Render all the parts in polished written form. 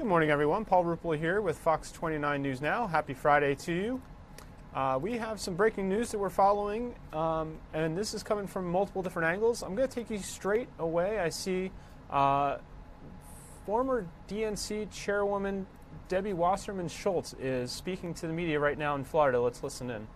Good morning, everyone. Paul Ruppel here with Fox 29 News Now. Happy Friday to you. We have some breaking news that we're following, and this is coming from multiple different angles. I'm going to take you straight away. I see former DNC chairwoman Debbie Wasserman Schultz is speaking to the media right now in Florida. Let's listen in.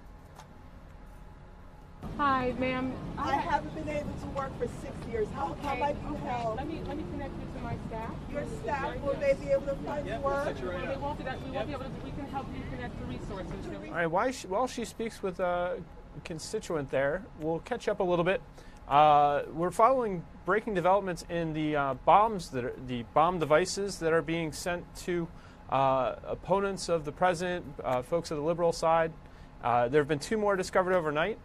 Hi, ma'am. I haven't been able to work for 6 years. How might you help? Let me connect you to my staff. Your staff, will they be able to find work? They won't be able to. We can help you connect the resources. All right. While she speaks with a constituent there, we'll catch up a little bit. We're following breaking developments in the the bomb devices that are being sent to opponents of the president, folks of the liberal side. There have been 2 more discovered overnight.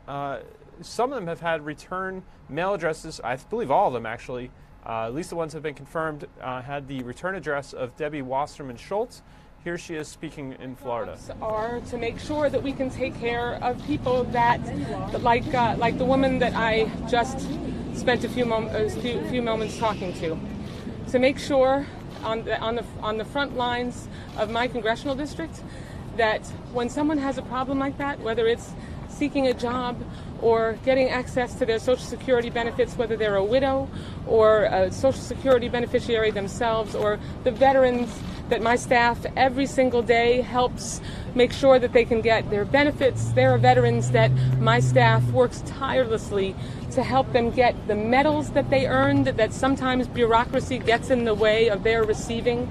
Some of them have had return mail addresses. I believe all of them, actually, at least the ones that have been confirmed, had the return address of Debbie Wasserman Schultz. Here she is speaking in Florida. Are to make sure that we can take care of people that, like the woman that I just spent a few moments talking to make sure on the front lines of my congressional district that when someone has a problem like that, whether it's seeking a job or getting access to their Social Security benefits, whether they're a widow or a Social Security beneficiary themselves, or the veterans that my staff every single day helps make sure that they can get their benefits. There are veterans that my staff works tirelessly to help them get the medals that they earned, that sometimes bureaucracy gets in the way of their receiving.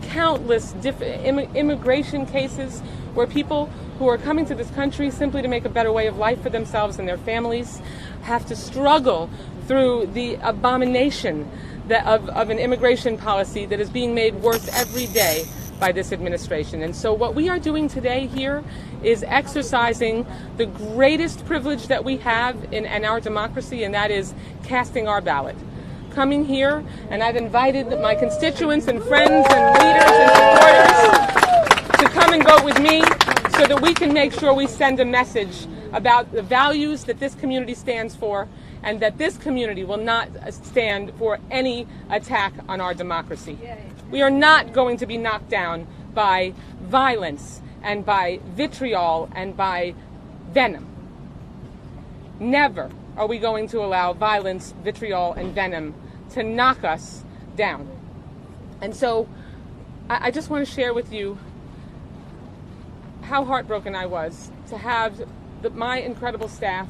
Countless immigration cases where people who are coming to this country simply to make a better way of life for themselves and their families have to struggle through the abomination of an immigration policy that is being made worse every day by this administration. And so what we are doing today here is exercising the greatest privilege that we have in our democracy, and that is casting our ballot. Coming here, and I've invited my constituents and friends and leaders and supporters to come and vote with me so that we can make sure we send a message about the values that this community stands for, and that this community will not stand for any attack on our democracy. We are not going to be knocked down by violence and by vitriol and by venom. Never are we going to allow violence, vitriol, and venom to knock us down. And so I just want to share with you how heartbroken I was to have my incredible staff,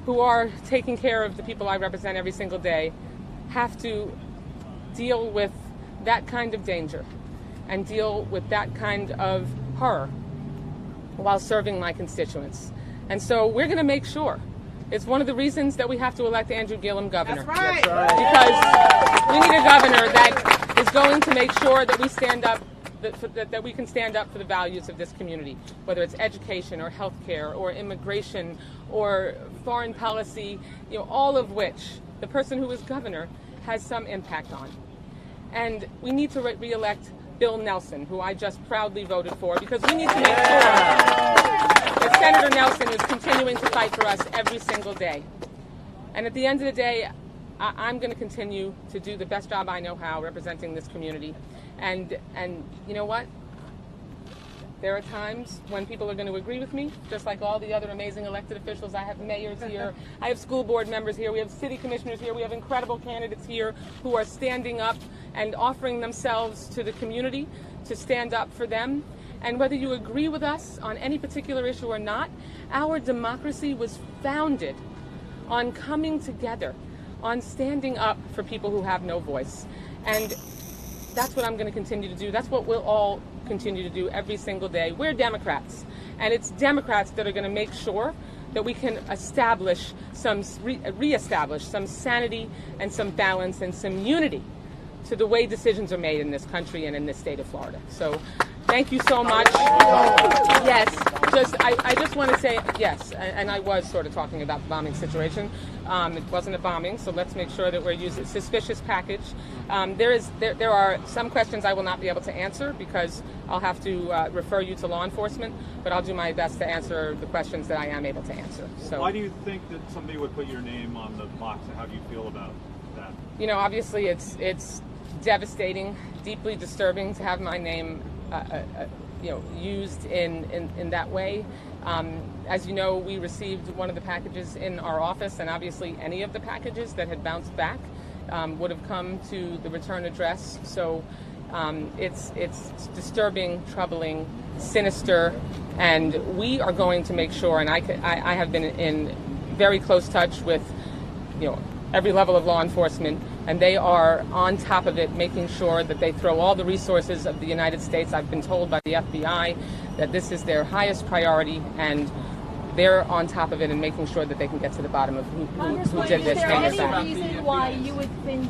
who are taking care of the people I represent every single day, have to deal with that kind of danger and deal with that kind of horror while serving my constituents. And so we're going to make sure. It's one of the reasons that we have to elect Andrew Gillum governor. That's right. Because we need a governor that is going to make sure that we stand up, that we can stand up for the values of this community, whether it's education or healthcare or immigration or foreign policy, all of which the person who is governor has some impact on. And we need to re-elect Bill Nelson, who I just proudly voted for, because we need to make sure that Senator Nelson is continuing to fight for us every single day. And at the end of the day, I'm going to continue to do the best job I know how representing this community. And you know what? There are times when people are going to agree with me, just like all the other amazing elected officials. I have mayors here, I have school board members here, we have city commissioners here, we have incredible candidates here who are standing up and offering themselves to the community to stand up for them. And whether you agree with us on any particular issue or not, our democracy was founded on coming together, on standing up for people who have no voice. And that's what I'm going to continue to do. That's what we'll all continue to do every single day. We're Democrats, and it's Democrats that are going to make sure that we can establish reestablish some sanity and some balance and some unity to the way decisions are made in this country and in this state of Florida. So thank you so much. Yes, I just want to say yes, and I was sort of talking about the bombing situation. It wasn't a bombing, so let's make sure that we're using suspicious package. There are some questions I will not be able to answer because I'll have to refer you to law enforcement, but I'll do my best to answer the questions that I am able to answer. So why do you think that somebody would put your name on the box, and how do you feel about that? Obviously it's devastating, deeply disturbing to have my name used in that way. As you know, we received one of the packages in our office, and obviously any of the packages that had bounced back would have come to the return address. So it's disturbing, troubling, sinister, and we are going to make sure, and I have been in very close touch with every level of law enforcement, and they are on top of it, making sure that they throw all the resources of the United States. I've been told by the FBI that this is their highest priority, and they're on top of it and making sure that they can get to the bottom of who did this. Is there any reason why you would think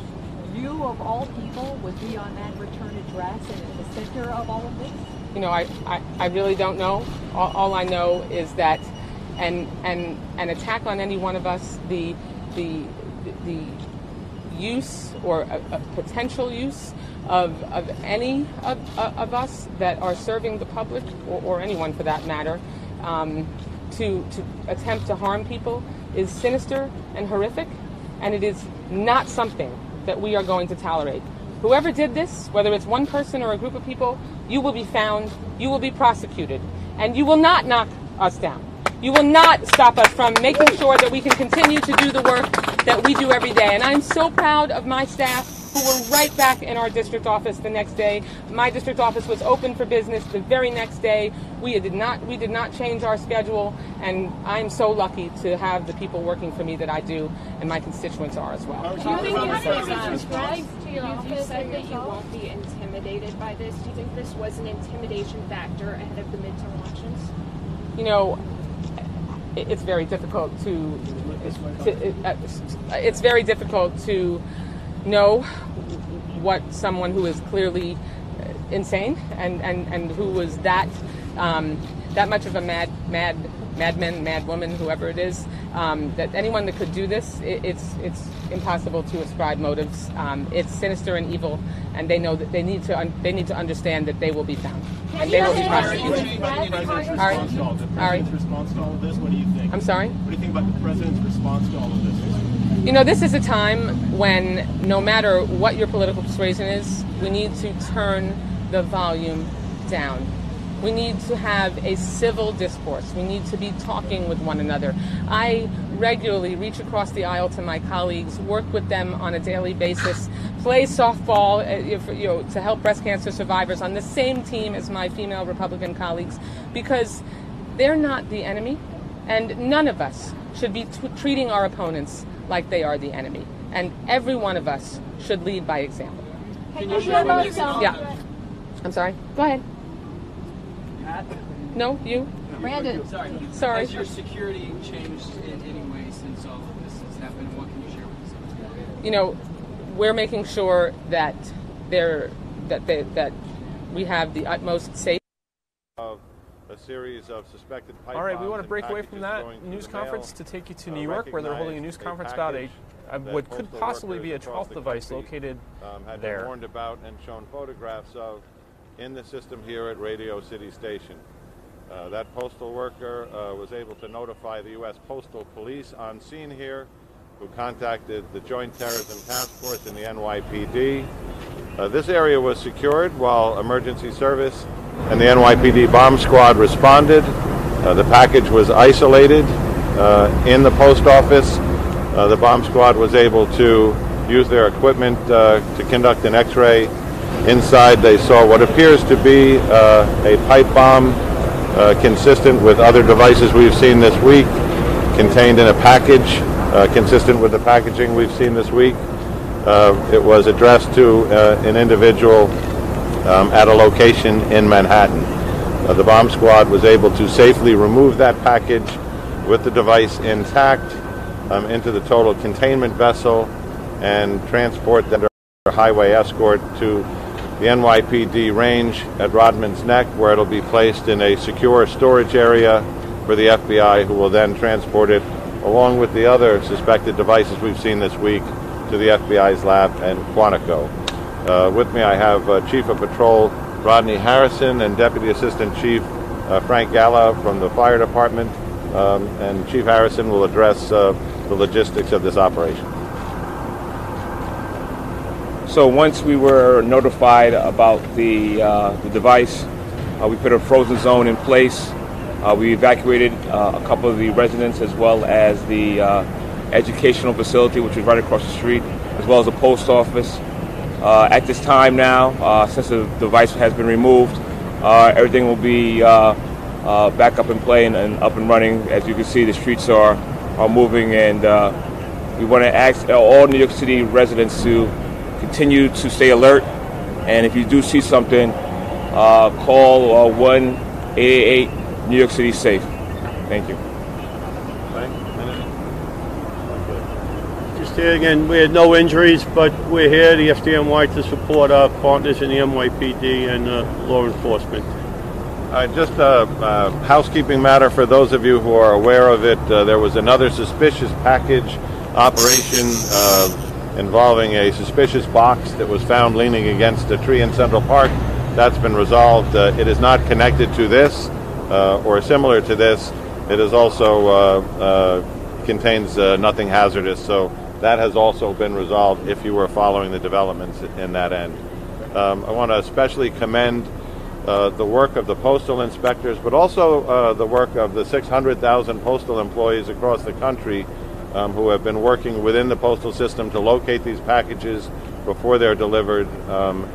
you, of all people, would be on that return address and in the center of all of this? I really don't know. All I know is that an attack on any one of us, the use or a potential use of any of us that are serving the public, or anyone for that matter, to attempt to harm people is sinister and horrific, and it is not something that we are going to tolerate. Whoever did this, whether it's one person or a group of people, you will be found, you will be prosecuted, and you will not knock us down. You will not stop us from making sure that we can continue to do the work that we do every day. And I'm so proud of my staff who were right back in our district office the next day. My district office was open for business the very next day. We did not change our schedule, and I'm so lucky to have the people working for me that I do, and my constituents are as well. Do you think you said that you won't be intimidated by this? Do you think this was an intimidation factor ahead of the midterm elections? It's very difficult it's very difficult to know what someone who is clearly insane and who was that much of a madman, mad woman, whoever it is, that anyone that could do this, it's impossible to ascribe motives. It's sinister and evil, and they know that they need to understand that they will be found and they will be prosecuted. All right. Response to all of this? What do you think? I'm sorry? What do you think about the president's response to all of this? This is a time when, no matter what your political persuasion is, we need to turn the volume down. We need to have a civil discourse. We need to be talking with one another. I regularly reach across the aisle to my colleagues, work with them on a daily basis, play softball to help breast cancer survivors on the same team as my female Republican colleagues, because they're not the enemy, and none of us should be treating our opponents like they are the enemy. And every one of us should lead by example. Yeah. I'm sorry. Go ahead. No, you? Brandon. Sorry. Has your security changed in any way since all of this has happened? What can you share with us? We're making sure that that we have the utmost safety. A series of suspected pipe All right, we bombs want to and break away from packages that going to news the conference mail, to take you to New York, where they're holding a news conference about what could possibly be a 12th device located had there. been warned about and shown photographs of in the system here at Radio City Station. That postal worker was able to notify the U.S. Postal Police on scene here, who contacted the Joint Terrorism Task Force and the NYPD. This area was secured while emergency service and the NYPD bomb squad responded. The package was isolated in the post office. The bomb squad was able to use their equipment to conduct an X-ray. Inside they saw what appears to be a pipe bomb consistent with other devices we've seen this week, contained in a package consistent with the packaging we've seen this week. It was addressed to an individual at a location in Manhattan. The bomb squad was able to safely remove that package with the device intact into the total containment vessel and transport that highway escort to the NYPD range at Rodman's Neck, where it'll be placed in a secure storage area for the FBI, who will then transport it along with the other suspected devices we've seen this week to the FBI's lab in Quantico. With me I have Chief of Patrol Rodney Harrison and Deputy Assistant Chief Frank Galla from the Fire Department, and Chief Harrison will address the logistics of this operation. So once we were notified about the device, we put a frozen zone in place. We evacuated a couple of the residents as well as the educational facility, which was right across the street, as well as the post office. At this time now, since the device has been removed, everything will be back up in play and up and running. As you can see, the streets are moving, and we want to ask all New York City residents to continue to stay alert, and if you do see something, call 1-888 New York City Safe. Thank you. Just here again, we had no injuries, but we're here, the FDNY, to support our partners in the NYPD and law enforcement. Just a housekeeping matter for those of you who are aware of it. There was another suspicious package operation involving a suspicious box that was found leaning against a tree in Central Park. That's been resolved. It is not connected to this or similar to this. It is also contains nothing hazardous, so that has also been resolved if you were following the developments in that end. I want to especially commend the work of the postal inspectors, but also the work of the 600,000 postal employees across the country who have been working within the postal system to locate these packages before they're delivered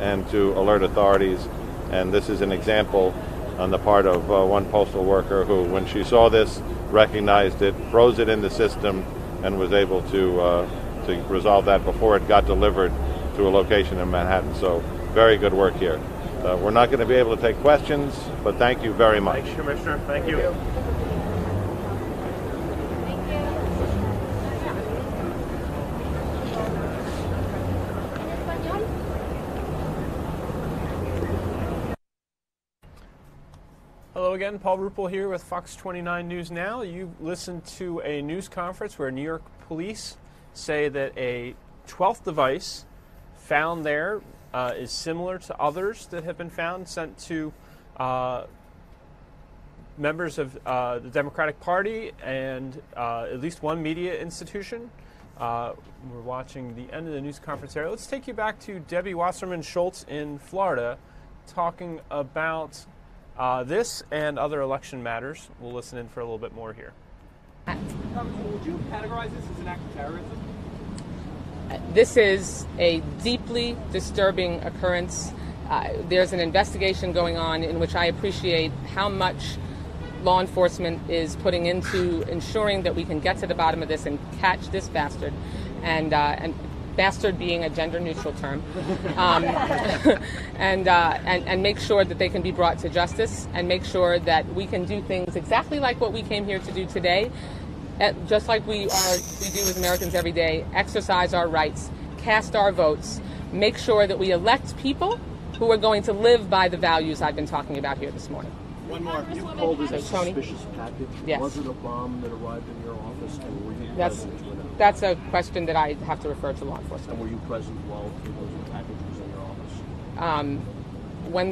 and to alert authorities. And this is an example on the part of one postal worker who, when she saw this, recognized it, froze it in the system, and was able to resolve that before it got delivered to a location in Manhattan. So very good work here. We're not going to be able to take questions, but thank you very much. Thanks, Commissioner. Thank you. Hello again, Paul Ruppel here with Fox 29 News Now. You listened to a news conference where New York police say that a 12th device found there is similar to others that have been found, sent to members of the Democratic Party and at least one media institution. We're watching the end of the news conference there. Let's take you back to Debbie Wasserman Schultz in Florida talking about this and other election matters. We'll listen in for a little bit more here. Would you categorize this as an act of terrorism? This is a deeply disturbing occurrence. There's an investigation going on in which I appreciate how much law enforcement is putting into ensuring that we can get to the bottom of this and catch this bastard, and bastard being a gender-neutral term, and make sure that they can be brought to justice, and make sure that we can do things exactly like what we came here to do today, just like we do as Americans every day: exercise our rights, cast our votes, make sure that we elect people who are going to live by the values I've been talking about here this morning. One more. You called it a suspicious package. Yes. Was it a bomb that arrived in your office, and were you present when it? That's a question that I have to refer to law enforcement. And were you present while the package was in your office? When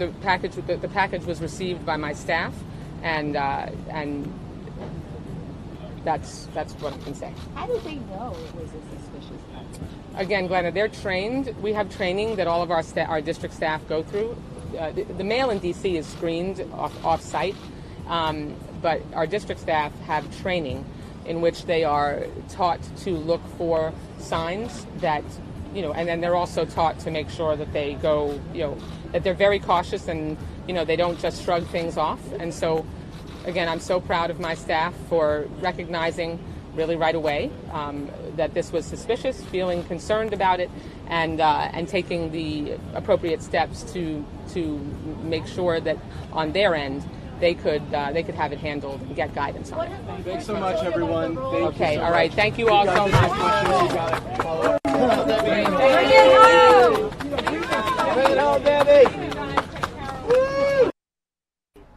the package was received by my staff, and that's what I can say. How did they know it was a suspicious package? Again, Glenna, they're trained. We have training that all of our district staff go through. The mail in D.C. is screened off-site, but our district staff have training in which they are taught to look for signs that, and then they're also taught to make sure that they go, that they're very cautious and, they don't just shrug things off. And so, again, I'm so proud of my staff for recognizing really right away that this was suspicious, feeling concerned about it, and taking the appropriate steps to make sure that on their end they could have it handled and get guidance on it. Thanks so much, everyone. Okay, all right. Thank you all so much.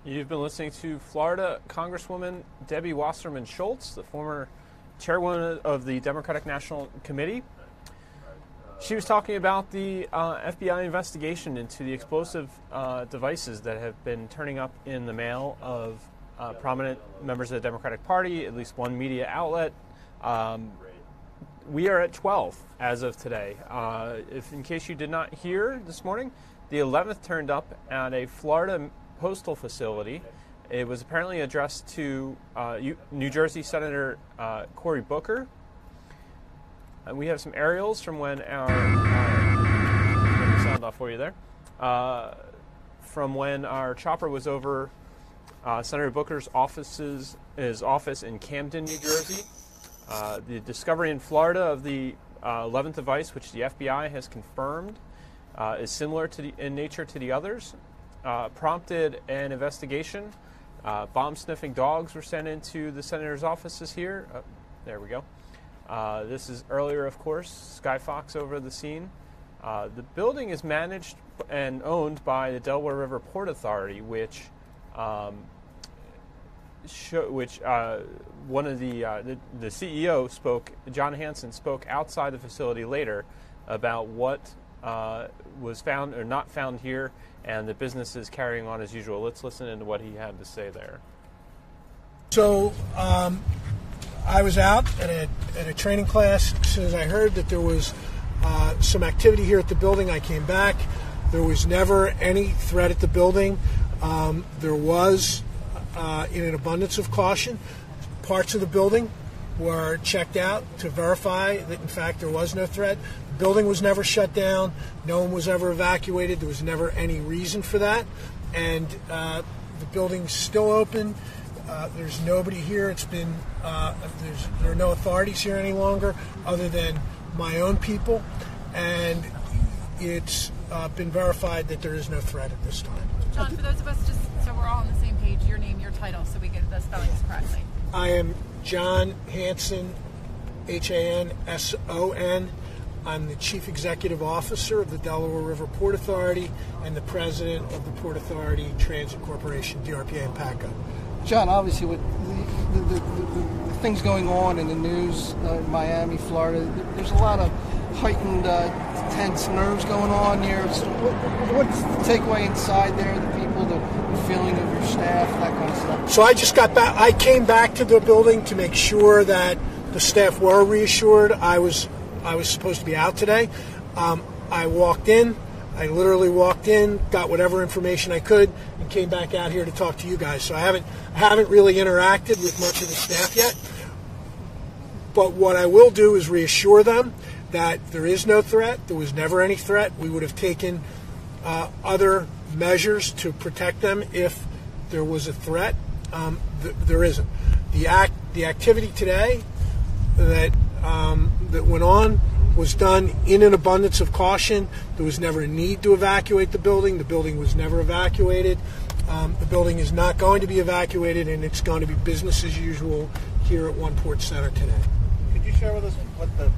You've been listening to Florida Congresswoman Debbie Wasserman Schultz, the former chairwoman of the Democratic National Committee. She was talking about the FBI investigation into the explosive devices that have been turning up in the mail of prominent members of the Democratic Party, at least one media outlet. we are at 12 as of today. If in case you did not hear this morning, the 11th turned up at a Florida postal facility. It was apparently addressed to New Jersey Senator Cory Booker. We have some aerials from when our let me sound off for you there. From when our chopper was over Senator Booker's office in Camden, New Jersey. The discovery in Florida of the 11th device, which the FBI has confirmed, is similar in nature to the others, prompted an investigation. Bomb-sniffing dogs were sent into the senator's offices here. There we go. This is earlier, of course, Skyfox over the scene. The building is managed and owned by the Delaware River Port Authority, which one of the CEO spoke, John Hansen spoke outside the facility later about what was found or not found here, and the business is carrying on as usual. Let's listen into what he had to say there. So I was out at a training class. As soon as I heard that there was some activity here at the building, I came back. There was never any threat at the building. There was, in an abundance of caution, parts of the building were checked out to verify that, in fact, there was no threat. The building was never shut down. No one was ever evacuated. There was never any reason for that. And the building's still open. There's nobody here. It's been there are no authorities here any longer other than my own people. And it's been verified that there is no threat at this time. John, for those of us, just so we're all on the same page, your name, your title, so we get the spellings correctly. I am John Hanson, Hanson. I'm the Chief Executive Officer of the Delaware River Port Authority and the President of the Port Authority Transit Corporation, DRPA and PACO. John, obviously with the things going on in the news in Miami, Florida, there's a lot of heightened tense nerves going on here. So what's the takeaway inside there, the people, the feeling of your staff, that kind of stuff? So I just got back. I came back to the building to make sure that the staff were reassured. I was supposed to be out today. I walked in. I literally walked in, got whatever information I could, and came back out here to talk to you guys. So I haven't really interacted with much of the staff yet. But what I will do is reassure them that there is no threat. There was never any threat. We would have taken other measures to protect them if there was a threat. There isn't. The activity today that went on was done in an abundance of caution. There was never a need to evacuate the building. The building was never evacuated. The building is not going to be evacuated, and it's going to be business as usual here at One Port Center today. Could you share with us what the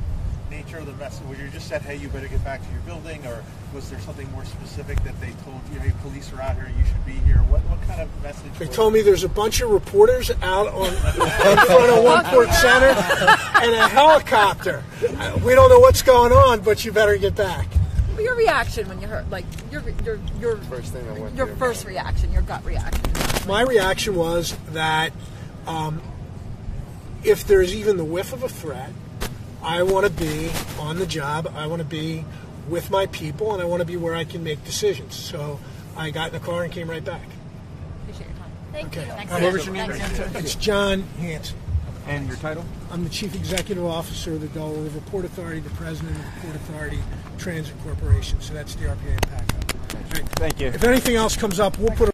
nature of the message was? You just said, hey, you better get back to your building, or was there something more specific that they told you, hey, police are out here, you should be here? What kind of message? They told me there's a bunch of reporters out in front of One Port Center and a helicopter. We don't know what's going on, but you better get back. Your reaction when you heard, like your first thing that went your first reaction, your gut reaction. My reaction was that if there's even the whiff of a threat, I want to be on the job. I want to be with my people, and I want to be where I can make decisions. So I got in the car and came right back. Appreciate your time. Thank you. What was your name? It's John Hanson. And your title? I'm the Chief Executive Officer of the Delaware River Port Authority, the President of the Port Authority Transit Corporation. So that's the RPA and PACO. Right. Thank you. If anything else comes up, we'll put a...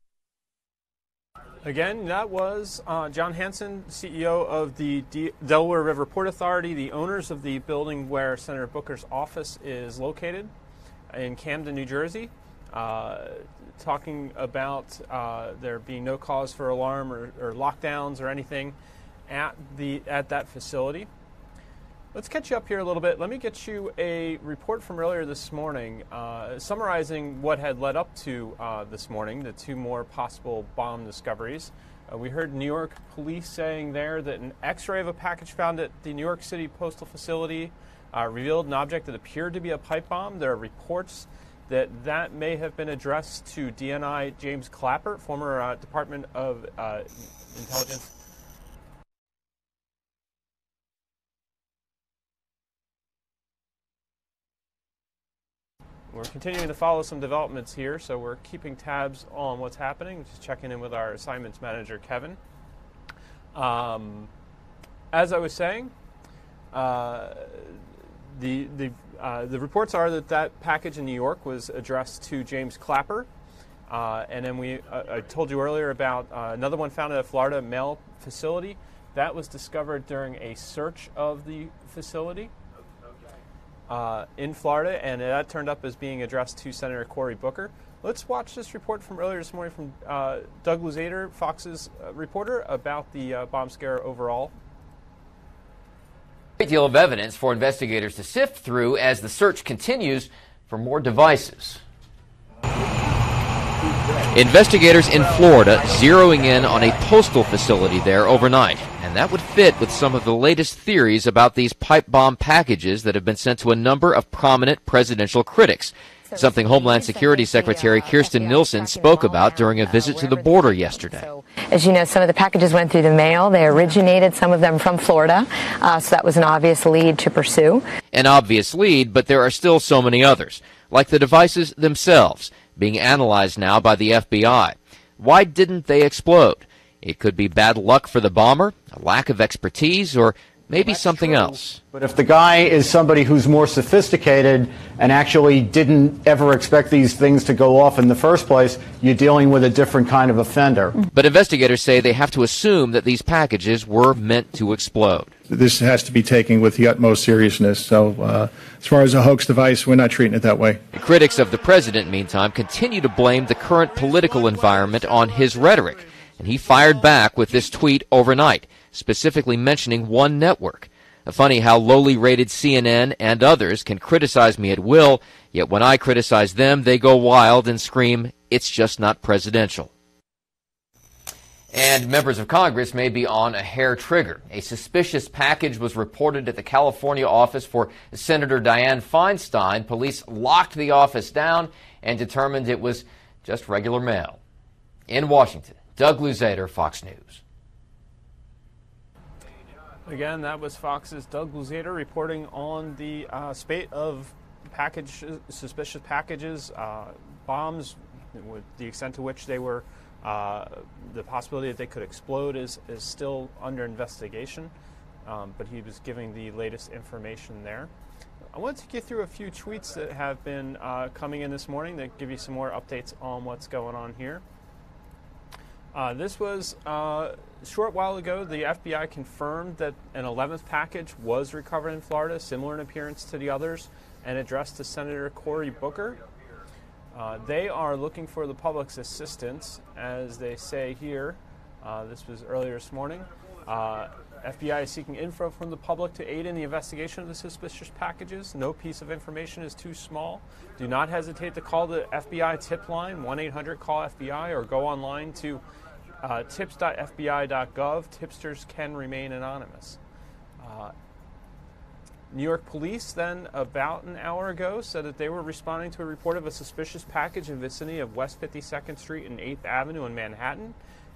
Again, that was John Hanson, CEO of the Delaware River Port Authority, the owners of the building where Senator Booker's office is located in Camden, New Jersey, talking about there being no cause for alarm or lockdowns or anything at that facility. Let's catch you up here a little bit. Let me get you a report from earlier this morning summarizing what had led up to this morning, the two more possible bomb discoveries. We heard New York police saying there that an X-ray of a package found at the New York City postal facility revealed an object that appeared to be a pipe bomb. There are reports that may have been addressed to DNI James Clapper, former Department of Intelligence We're continuing to follow some developments here, so we're keeping tabs on what's happening, just checking in with our assignments manager, Kevin. As I was saying, the reports are that package in New York was addressed to James Clapper, and then I told you earlier about another one found at a Florida mail facility. That was discovered during a search of the facility in Florida, and that turned up as being addressed to Senator Cory Booker. Let's watch this report from earlier this morning from Doug Luzader, Fox's reporter, about the bomb scare overall. A great deal of evidence for investigators to sift through as the search continues for more devices. Investigators in Florida zeroing in on a postal facility there overnight, and that would fit with some of the latest theories about these pipe bomb packages that have been sent to a number of prominent presidential critics, something Homeland Security Secretary Kirstjen Nielsen spoke about during a visit to the border yesterday. As you know, some of the packages went through the mail. They originated, some of them, from Florida, so that was an obvious lead to pursue. An obvious lead, but there are still so many others, like the devices themselves, being analyzed now by the FBI. Why didn't they explode? It could be bad luck for the bomber, a lack of expertise, or maybe something else. But if the guy is somebody who's more sophisticated and actually didn't ever expect these things to go off in the first place, you're dealing with a different kind of offender. But investigators say they have to assume that these packages were meant to explode. This has to be taken with the utmost seriousness. So as far as a hoax device, we're not treating it that way. The critics of the president, meantime, continue to blame the current political environment on his rhetoric. And he fired back with this tweet overnight, specifically mentioning one network. Funny how lowly rated CNN and others can criticize me at will, yet when I criticize them, they go wild and scream, "It's just not presidential." And members of Congress may be on a hair trigger. A suspicious package was reported at the California office for Senator Dianne Feinstein. Police locked the office down and determined it was just regular mail. In Washington, Doug Luzader, Fox News. Again, that was Fox's Doug Luzader reporting on the spate of suspicious packages, bombs, with the extent to which they were, the possibility that they could explode is still under investigation, but he was giving the latest information there. I want to get through a few tweets that have been coming in this morning that give you some more updates on what's going on here. This was a short while ago. The FBI confirmed that an 11th package was recovered in Florida, similar in appearance to the others, and addressed to Senator Cory Booker. They are looking for the public's assistance, as they say here. This was earlier this morning. FBI is seeking info from the public to aid in the investigation of the suspicious packages. No piece of information is too small. Do not hesitate to call the FBI tip line, 1-800-CALL-FBI, or go online to tips.fbi.gov. Tipsters can remain anonymous. New York police then, about an hour ago, said that they were responding to a report of a suspicious package in the vicinity of West 52nd Street and 8th Avenue in Manhattan.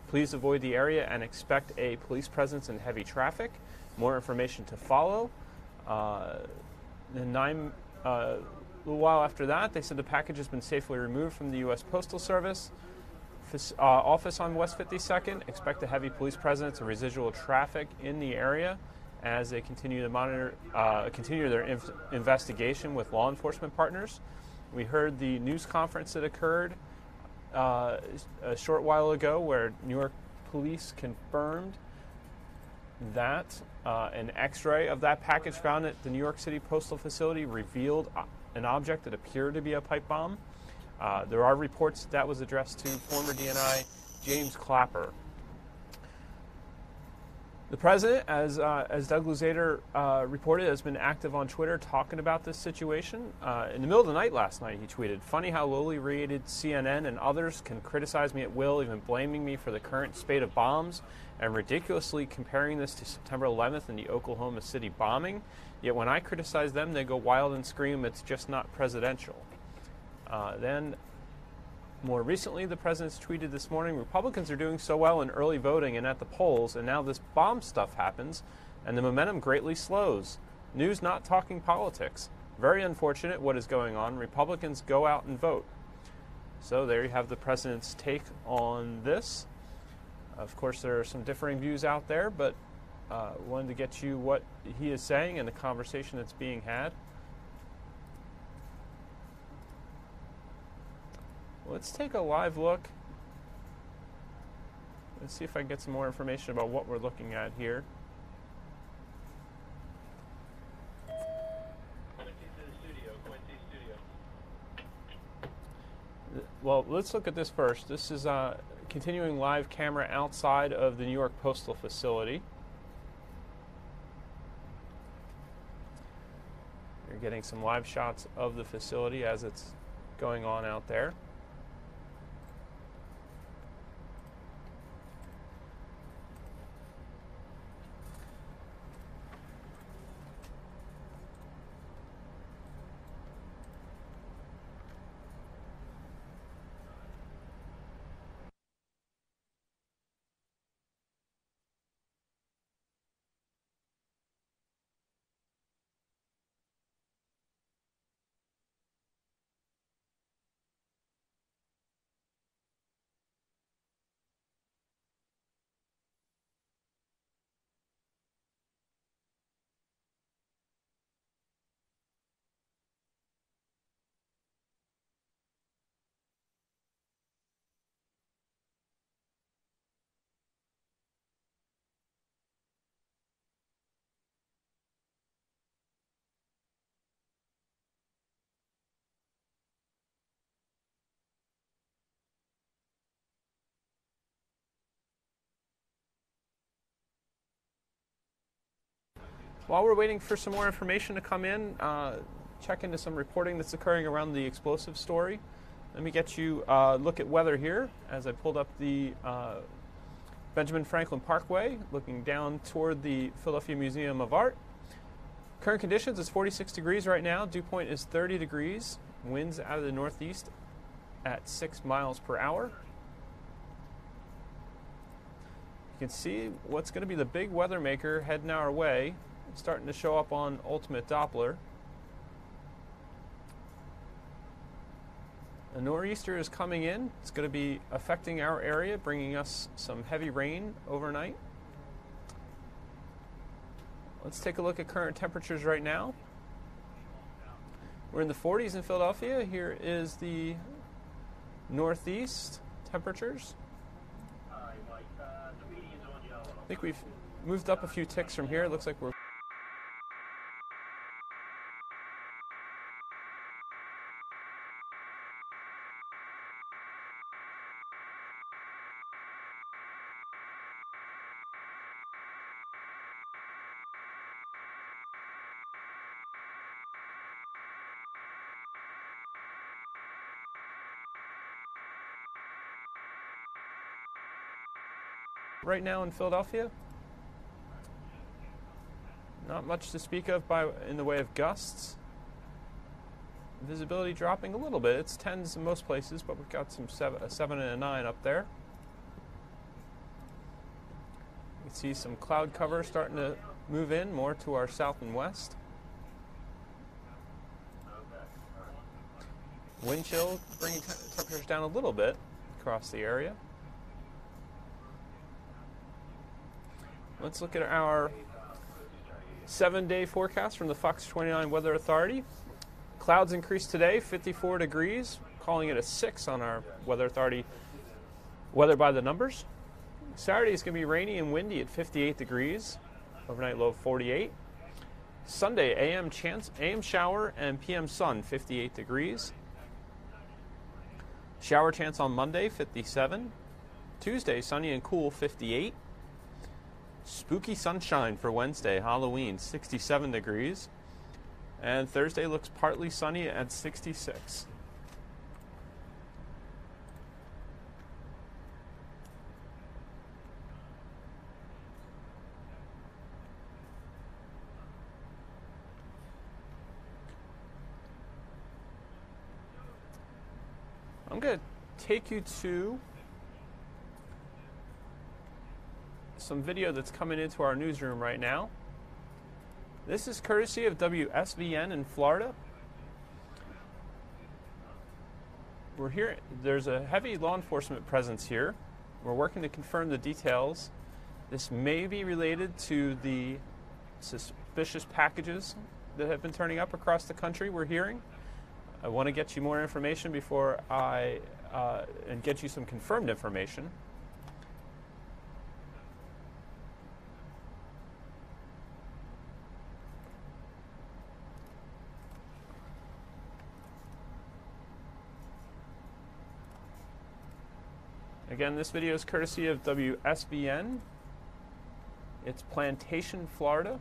Please avoid the area and expect a police presence and heavy traffic. More information to follow. A little while after that, they said the package has been safely removed from the U.S. Postal Service office on West 52nd. Expect a heavy police presence and residual traffic in the area as they continue to monitor, continue their investigation with law enforcement partners. We heard the news conference that occurred a short while ago where New York police confirmed that an X-ray of that package found at the New York City postal facility revealed an object that appeared to be a pipe bomb. There are reports that was addressed to former DNI James Clapper. The president, as Doug Luzader reported, has been active on Twitter talking about this situation. In the middle of the night last night, he tweeted, "Funny how lowly rated CNN and others can criticize me at will, even blaming me for the current spate of bombs, and ridiculously comparing this to September 11th and the Oklahoma City bombing. Yet when I criticize them, they go wild and scream, it's just not presidential." Then, more recently, the president's tweeted this morning, "Republicans are doing so well in early voting and at the polls, and now this bomb stuff happens, and the momentum greatly slows. News not talking politics. Very unfortunate what is going on. Republicans go out and vote. So there you have the president's take on this. Of course, there are some differing views out there, but wanted to get you what he is saying and the conversation that's being had. Let's take a live look. Let's see if I can get some more information about what we're looking at here. Well, let's look at this first. This is a continuing live camera outside of the New York Postal facility. You're getting some live shots of the facility as it's going on out there. While we're waiting for some more information to come in, check into some reporting that's occurring around the explosive story. Let me get you a look at weather here as I pulled up the Benjamin Franklin Parkway, looking down toward the Philadelphia Museum of Art. Current conditions is 46 degrees right now. Dew point is 30 degrees. Winds out of the northeast at 6 miles per hour. You can see what's going to be the big weather maker heading our way. Starting to show up on Ultimate Doppler. A nor'easter is coming in. It's going to be affecting our area, bringing us some heavy rain overnight. Let's take a look at current temperatures right now. We're in the 40s in Philadelphia. Here is the northeast temperatures. I think we've moved up a few ticks from here. It looks like we're right now in Philadelphia. Not much to speak of in the way of gusts. Visibility dropping a little bit. It's 10s in most places, but we've got a 7 and a 9 up there. You can see some cloud cover starting to move in more to our south and west. Wind chill bringing temperatures down a little bit across the area. Let's look at our 7-day forecast from the Fox 29 Weather Authority. Clouds increase today, 54 degrees, calling it a 6 on our Weather Authority weather by the numbers. Saturday is going to be rainy and windy at 58 degrees, overnight low of 48. Sunday, AM shower and PM sun, 58 degrees. Shower chance on Monday, 57. Tuesday, sunny and cool, 58. Spooky sunshine for Wednesday, Halloween, 67 degrees. And Thursday looks partly sunny at 66. I'm going to take you to some video that's coming into our newsroom right now. This is courtesy of WSVN in Florida. we're here. There's a heavy law enforcement presence here. We're working to confirm the details. This may be related to the suspicious packages that have been turning up across the country, we're hearing. I want to get you more information before and get you some confirmed information. Again, this video is courtesy of WSBN. It's Plantation, Florida.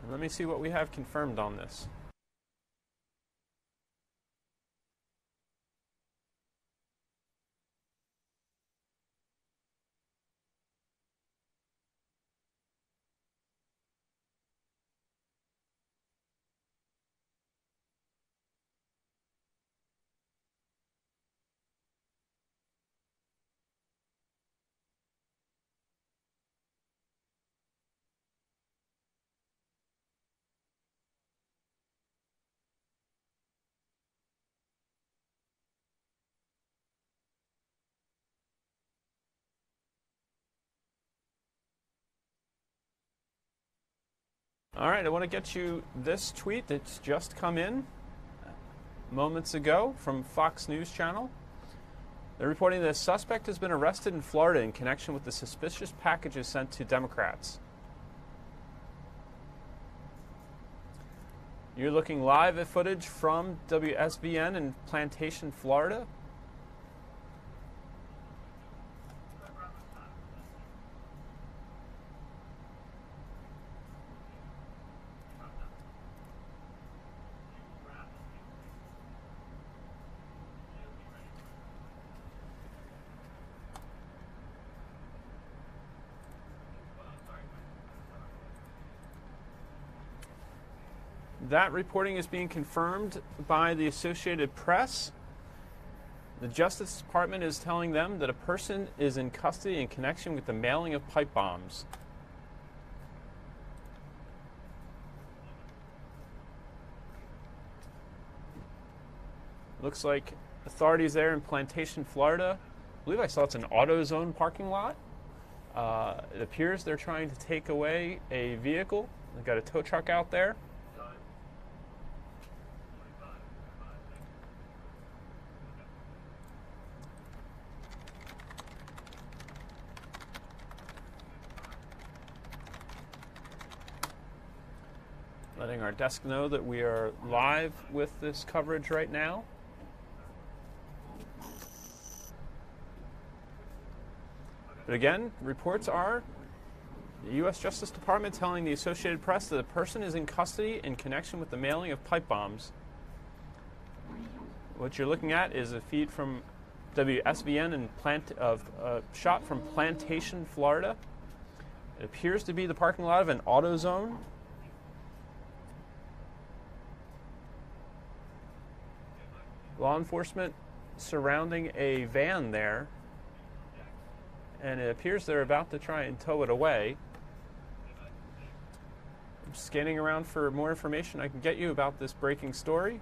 And let me see what we have confirmed on this. All right, I want to get you this tweet that's just come in moments ago from Fox News Channel. They're reporting that a suspect has been arrested in Florida in connection with the suspicious packages sent to Democrats. You're looking live at footage from WSBN in Plantation, Florida. That reporting is being confirmed by the Associated Press. The Justice Department is telling them that a person is in custody in connection with the mailing of pipe bombs. Looks like authorities there in Plantation, Florida. I believe I saw it's an AutoZone parking lot. It appears they're trying to take away a vehicle. They've got a tow truck out there. Letting our desk know that we are live with this coverage right now. But again, reports are the U.S. Justice Department telling the Associated Press that a person is in custody in connection with the mailing of pipe bombs. What you're looking at is a feed from WSBN and shot from Plantation, Florida. It appears to be the parking lot of an AutoZone. Law enforcement surrounding a van there, and it appears they're about to try and tow it away. I'm scanning around for more information I can get you about this breaking story.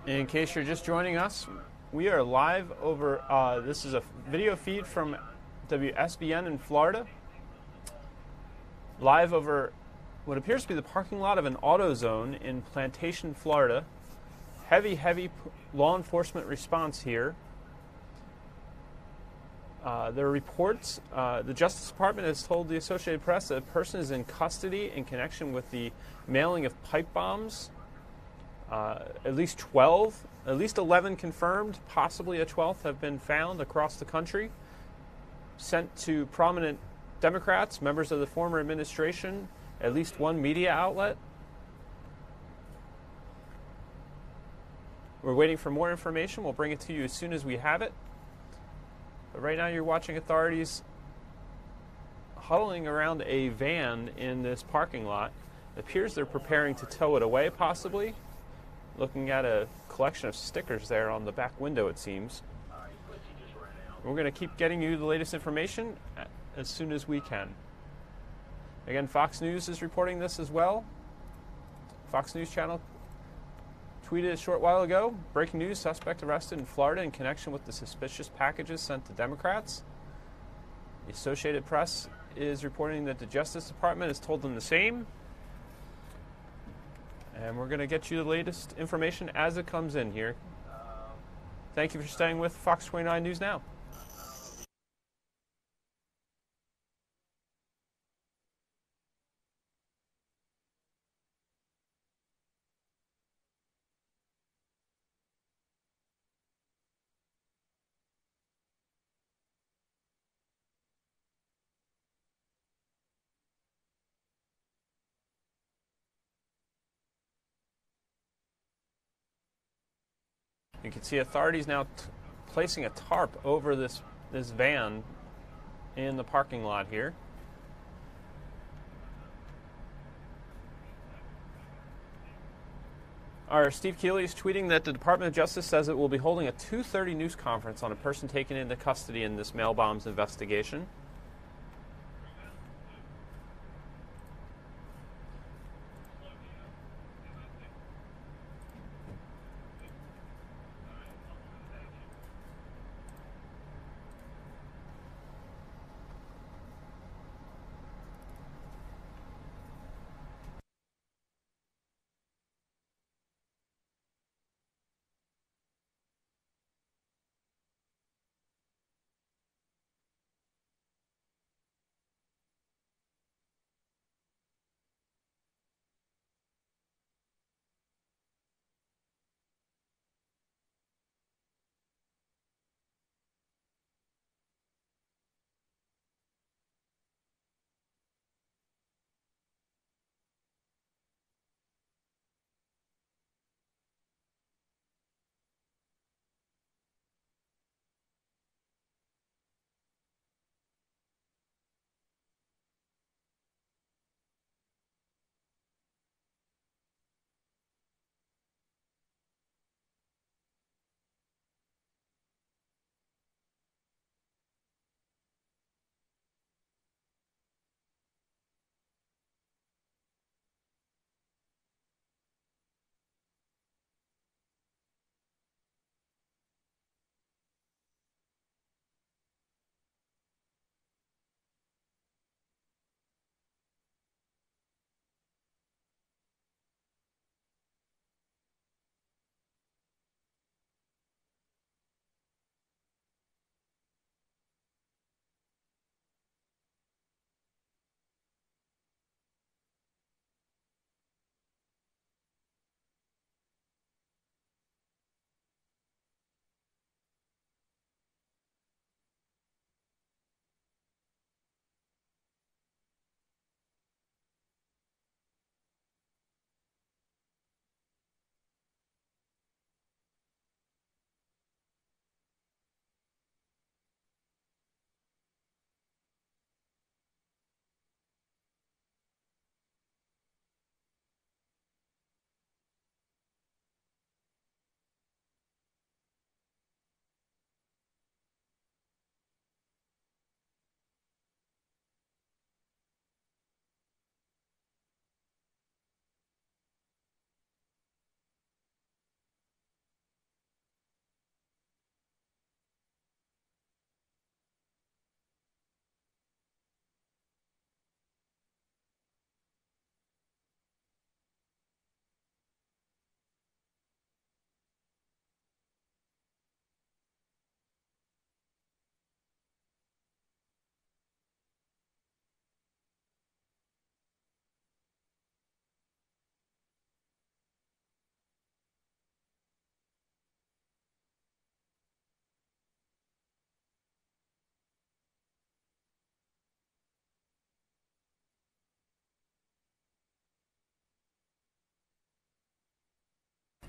In case you're just joining us, we are live over, this is a video feed from WSBN in Florida. Live over what appears to be the parking lot of an AutoZone in Plantation, Florida. Heavy law enforcement response here. There are reports, the Justice Department has told the Associated Press that a person is in custody in connection with the mailing of pipe bombs. At least 11 confirmed, possibly a 12th have been found across the country, sent to prominent Democrats, members of the former administration, at least one media outlet. We're waiting for more information. We'll bring it to you as soon as we have it. But right now you're watching authorities huddling around a van in this parking lot. It appears they're preparing to tow it away, possibly. Looking at a collection of stickers there on the back window, it seems. We're going to keep getting you the latest information as soon as we can. Again, Fox News is reporting this as well. Fox News Channel tweeted a short while ago, breaking news, suspect arrested in Florida in connection with the suspicious packages sent to Democrats. The Associated Press is reporting that the Justice Department has told them the same. And we're going to get you the latest information as it comes in here. Thank you for staying with Fox 29 News Now. You can see authorities now placing a tarp over this van in the parking lot here. Our Steve Keeley is tweeting that the Department of Justice says it will be holding a 2:30 news conference on a person taken into custody in this mail bombs investigation.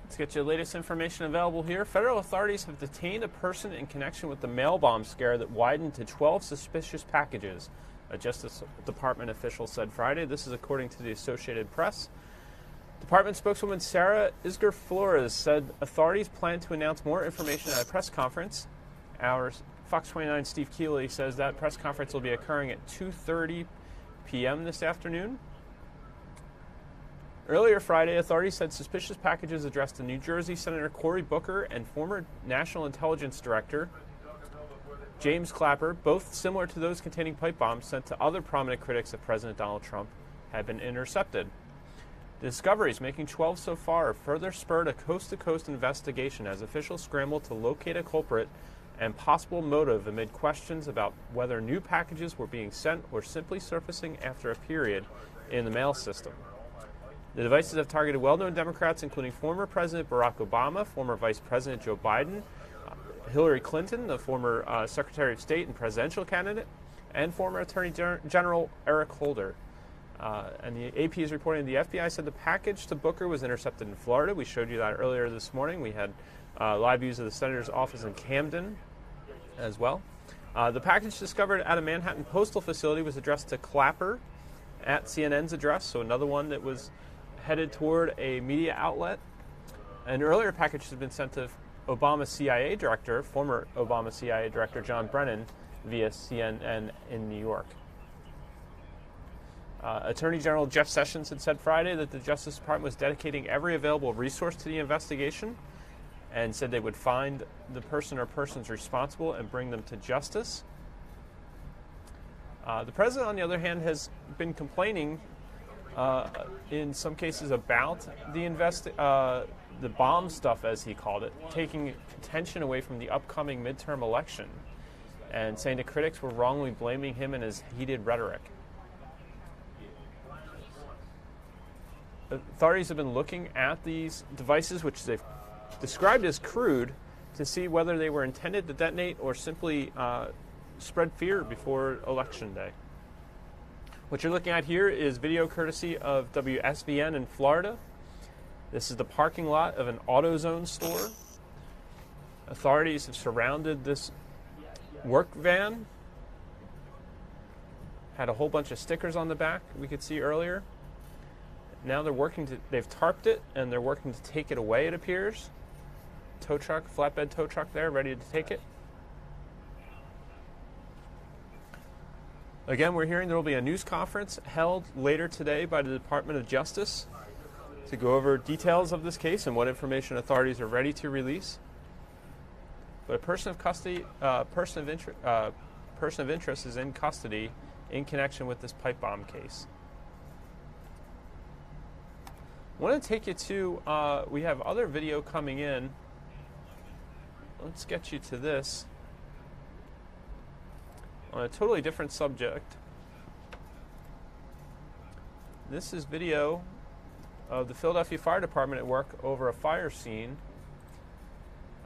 Let's get you the latest information available here. Federal authorities have detained a person in connection with the mail bomb scare that widened to 12 suspicious packages, a Justice Department official said Friday. This is according to the Associated Press. Department spokeswoman Sarah Isger Flores said authorities plan to announce more information at a press conference. Our Fox 29 Steve Keeley says that press conference will be occurring at 2:30 p.m. this afternoon. Earlier Friday, authorities said suspicious packages addressed to New Jersey Senator Cory Booker and former National Intelligence Director James Clapper, both similar to those containing pipe bombs sent to other prominent critics of President Donald Trump, had been intercepted. The discoveries, making 12 so far, further spurred a coast-to-coast investigation as officials scrambled to locate a culprit and possible motive amid questions about whether new packages were being sent or simply surfacing after a period in the mail system. The devices have targeted well-known Democrats, including former President Barack Obama, former Vice President Joe Biden, Hillary Clinton, the former Secretary of State and presidential candidate, and former Attorney General Eric Holder. And the AP is reporting the FBI said the package to Booker was intercepted in Florida. We showed you that earlier this morning. We had live views of the senator's office in Camden as well. The package discovered at a Manhattan postal facility was addressed to Clapper at CNN's address, so another one that was headed toward a media outlet. An earlier package has been sent to Obama CIA director, former Obama CIA director John Brennan, via CNN in New York. Attorney General Jeff Sessions had said Friday that the Justice Department was dedicating every available resource to the investigation and said they would find the person or persons responsible and bring them to justice. The president, on the other hand, has been complaining in some cases about the bomb stuff, as he called it, taking attention away from the upcoming midterm election and saying the critics were wrongly blaming him and his heated rhetoric. Authorities have been looking at these devices, which they've described as crude, to see whether they were intended to detonate or simply spread fear before Election Day. What you're looking at here is video courtesy of WSVN in Florida. This is the parking lot of an AutoZone store. Authorities have surrounded this work van. Had a whole bunch of stickers on the back we could see earlier. Now they've tarped it and they're working to take it away, it appears. Tow truck, flatbed tow truck there, ready to take it. Again, we're hearing there will be a news conference held later today by the Department of Justice to go over details of this case and what information authorities are ready to release. But a person of interest is in custody in connection with this pipe bomb case. I want to take you to, we have other video coming in. Let's get you to this on a totally different subject. This is video of the Philadelphia Fire Department at work over a fire scene.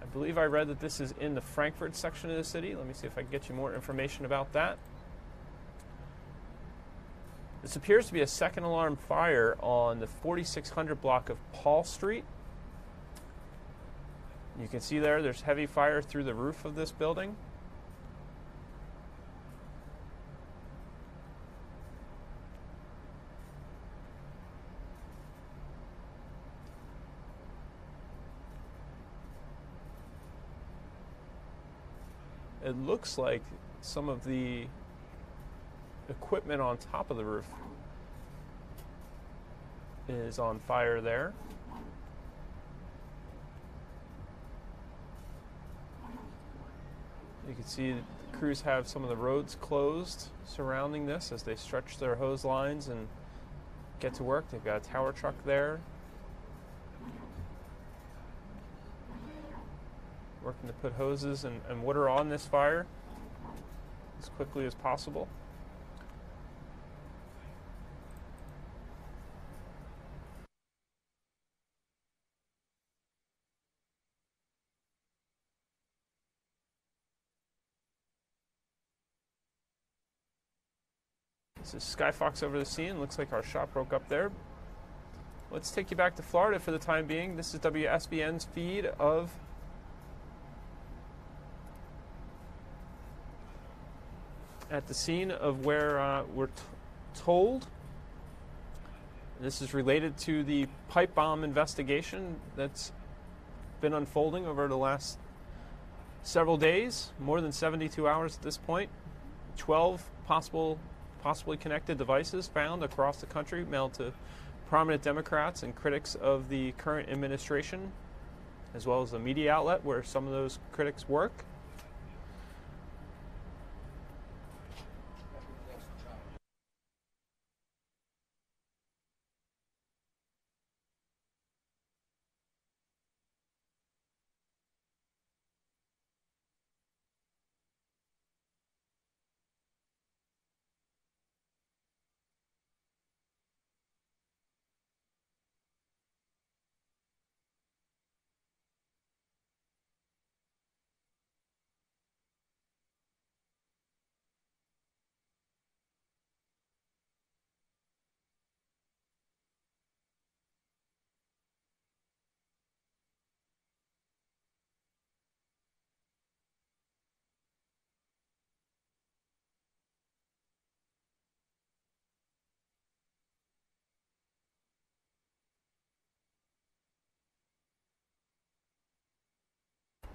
I believe I read that this is in the Frankfurt section of the city. Let me see if I can get you more information about that. This appears to be a second alarm fire on the 4600 block of Paul Street. You can see there's heavy fire through the roof of this building. It looks like some of the equipment on top of the roof is on fire there. You can see the crews have some of the roads closed surrounding this as they stretch their hose lines and get to work. They've got a tower truck there working to put hoses and water on this fire as quickly as possible. This is Skyfox over the scene. Looks like our shop broke up there. let's take you back to Florida for the time being. This is WSBN's feed of at the scene of where we're told. This is related to the pipe bomb investigation that's been unfolding over the last several days, more than 72 hours at this point. 12 possibly connected devices found across the country, mailed to prominent Democrats and critics of the current administration, as well as a media outlet where some of those critics work.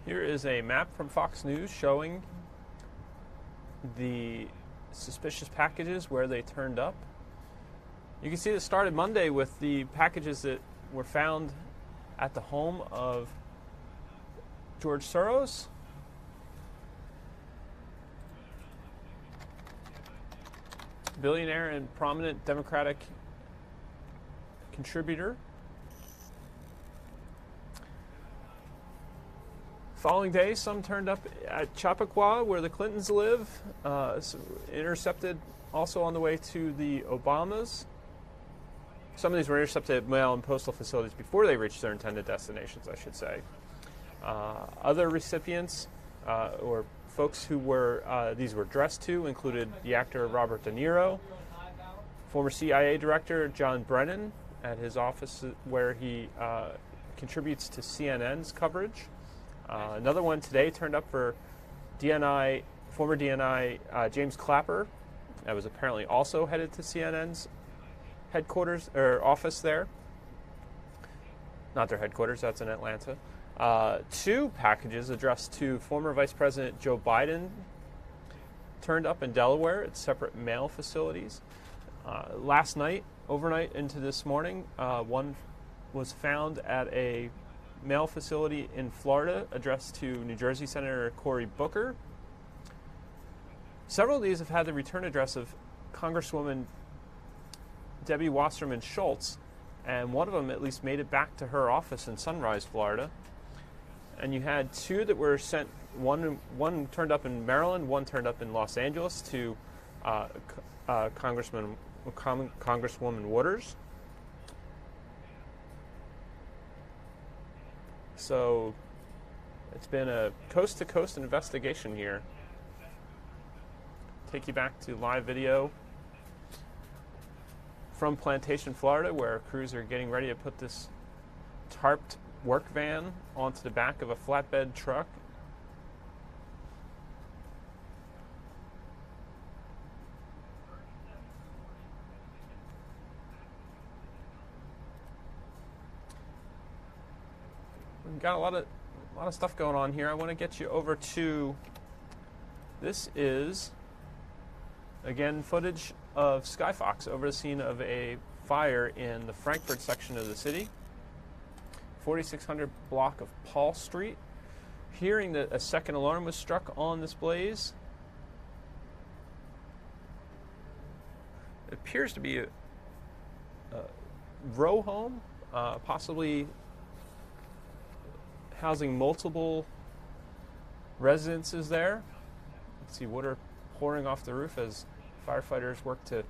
Here is a map from Fox News showing the suspicious packages where they turned up. You can see it started Monday with the packages that were found at the home of George Soros. Billionaire and prominent Democratic contributor. Following day, some turned up at Chappaqua, where the Clintons live, intercepted also on the way to the Obamas. Some of these were intercepted at mail and postal facilities before they reached their intended destinations, I should say. Other recipients, or folks who were these were addressed to, included the actor Robert De Niro, former CIA director John Brennan at his office where he contributes to CNN's coverage. Another one today turned up for former DNI James Clapper. That was apparently also headed to CNN's headquarters or office there. Not their headquarters, that's in Atlanta. 2 packages addressed to former Vice President Joe Biden turned up in Delaware at separate mail facilities. Last night, overnight into this morning, one was found at a mail facility in Florida addressed to New Jersey Senator Cory Booker. Several of these have had the return address of Congresswoman Debbie Wasserman Schultz, and one of them at least made it back to her office in Sunrise, Florida. And you had 2 that were sent, one turned up in Maryland, one turned up in Los Angeles to Congresswoman Waters. So it's been a coast-to-coast investigation here. Take you back to live video from Plantation, Florida, where crews are getting ready to put this tarped work van onto the back of a flatbed truck. We've got a lot of stuff going on here. I want to get you over to, this is again footage of Skyfox over the scene of a fire in the Frankfurt section of the city, 4600 block of Paul Street. Hearing that a second alarm was struck on this blaze. It appears to be a row home, possibly housing multiple residences there. You can see water pouring off the roof as firefighters work to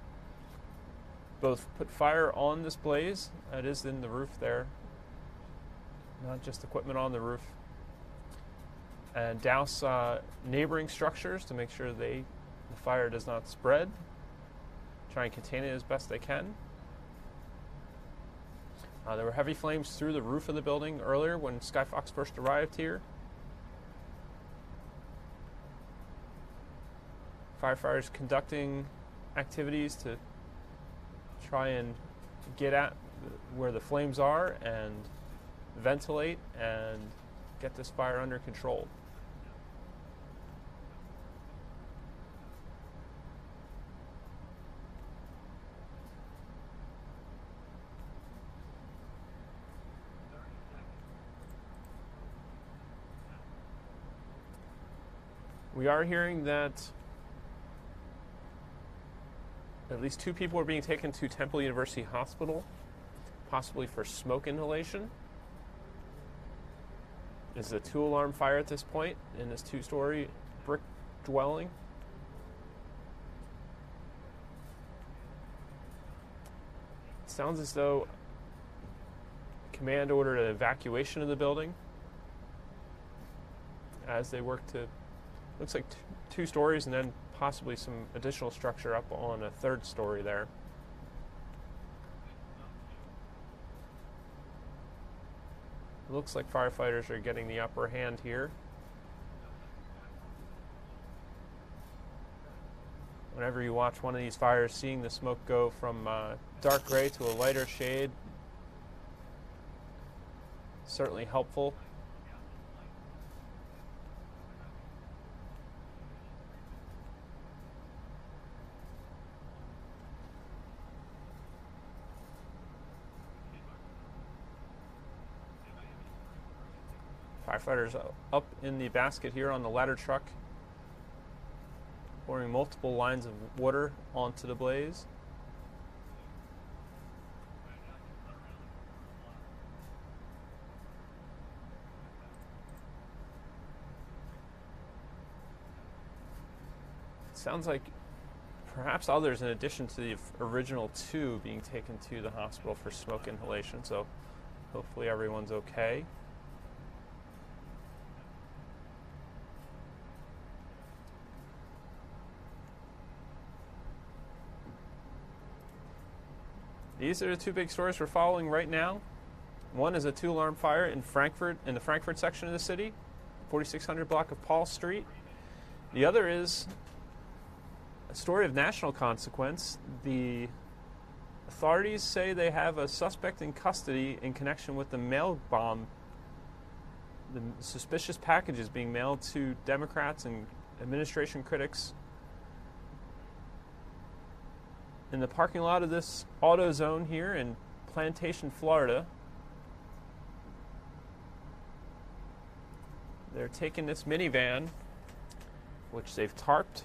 both put fire on this blaze, it is in the roof there, not just equipment on the roof, and douse neighboring structures to make sure the fire does not spread, try and contain it as best they can. There were heavy flames through the roof of the building earlier when Skyfox first arrived here. Firefighters conducting activities to try and get at where the flames are and ventilate and get this fire under control. We are hearing that at least 2 people are being taken to Temple University Hospital, possibly for smoke inhalation. This is a 2-alarm fire at this point in this 2-story brick dwelling. It sounds as though command ordered an evacuation of the building as they work to, looks like 2 stories and then possibly some additional structure up on a 3rd story there. It looks like firefighters are getting the upper hand here. Whenever you watch one of these fires, seeing the smoke go from dark gray to a lighter shade, certainly helpful. Firefighters up in the basket here on the ladder truck, pouring multiple lines of water onto the blaze. It sounds like perhaps others in addition to the original 2 being taken to the hospital for smoke inhalation, so hopefully everyone's okay. These are the 2 big stories we're following right now. One is a 2-alarm fire in Frankfurt, in the Frankfurt section of the city, 4600 block of Paul Street. The other is a story of national consequence. The authorities say they have a suspect in custody in connection with the mail bomb, the suspicious packages being mailed to Democrats and administration critics in the parking lot of this auto zone here in Plantation, Florida. They're taking this minivan, which they've tarped,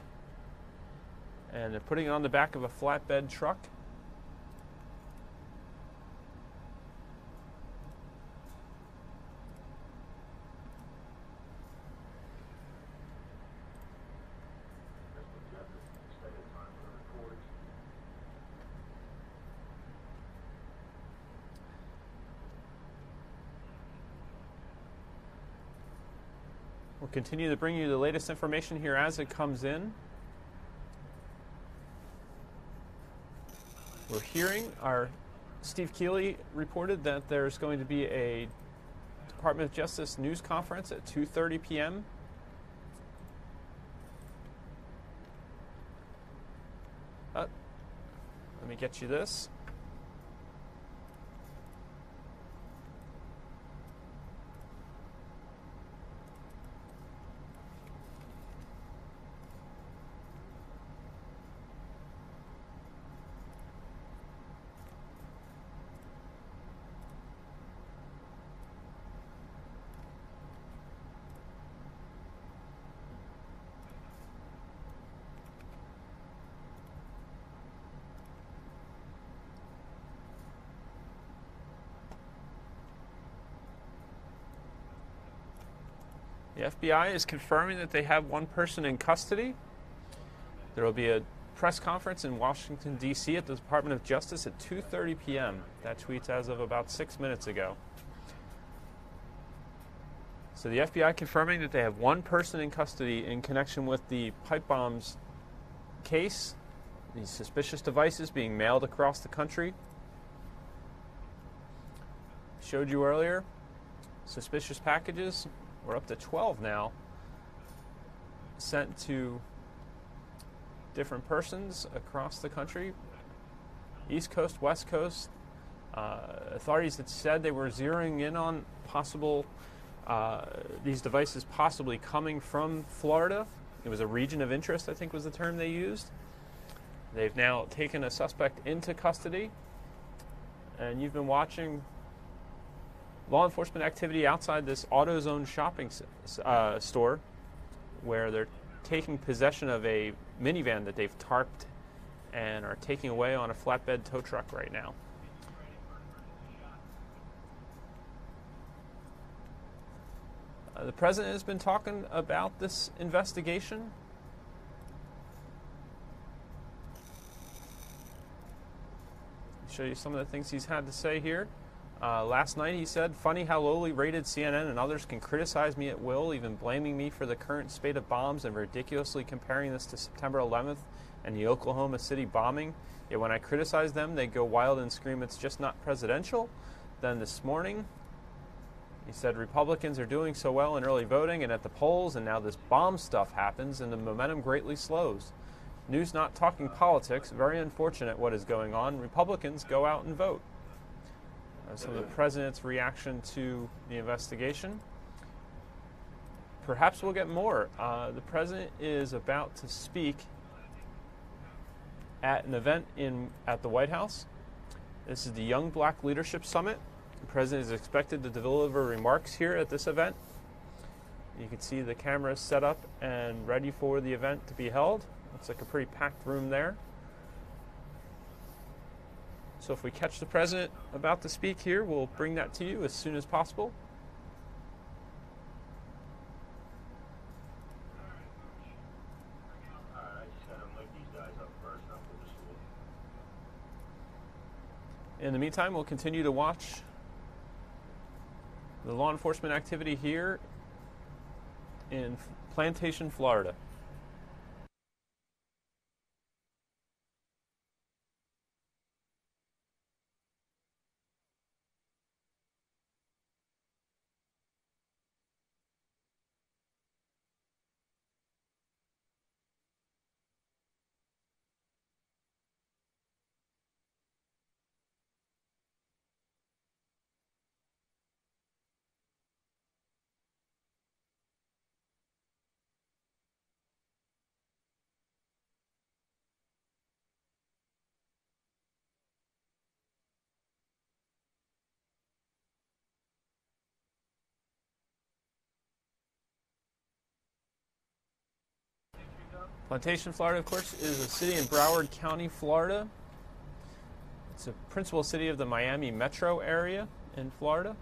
and they're putting it on the back of a flatbed truck. We'll continue to bring you the latest information here as it comes in. We're hearing, our Steve Keeley reported that there's going to be a Department of Justice news conference at 2:30 p.m. Let me get you this. The FBI is confirming that they have 1 person in custody. There will be a press conference in Washington, D.C. at the Department of Justice at 2:30 p.m. That tweet's as of about 6 minutes ago. So the FBI confirming that they have 1 person in custody in connection with the pipe bombs case, these suspicious devices being mailed across the country. Showed you earlier, suspicious packages. We're up to 12 now, sent to different persons across the country, East Coast, West Coast. Authorities had said they were zeroing in on possible these devices possibly coming from Florida. It was a region of interest, I think was the term they used. They've now taken a suspect into custody, and you've been watching law enforcement activity outside this AutoZone shopping store, where they're taking possession of a minivan that they've tarped and are taking away on a flatbed tow truck right now. The president has been talking about this investigation. I'll show you some of the things he's had to say here. Last night he said, "Funny how lowly rated CNN and others can criticize me at will, even blaming me for the current spate of bombs and ridiculously comparing this to September 11th and the Oklahoma City bombing. Yet when I criticize them, they go wild and scream it's just not presidential." Then this morning, he said Republicans are doing so well in early voting and at the polls, and now this bomb stuff happens and the momentum greatly slows. News not talking politics. Very unfortunate what is going on. Republicans go out and vote. Some of the president's reaction to the investigation. Perhaps we'll get more. The president is about to speak at an event at the White House. This is the Young Black Leadership Summit. The president is expected to deliver remarks here at this event. You can see the cameras set up and ready for the event to be held. Looks like a pretty packed room there. So if we catch the president about to speak here, we'll bring that to you as soon as possible. In the meantime, we'll continue to watch the law enforcement activity here in Plantation, Florida. Plantation, Florida, of course, is a city in Broward County, Florida. It's a principal city of the Miami metro area in Florida.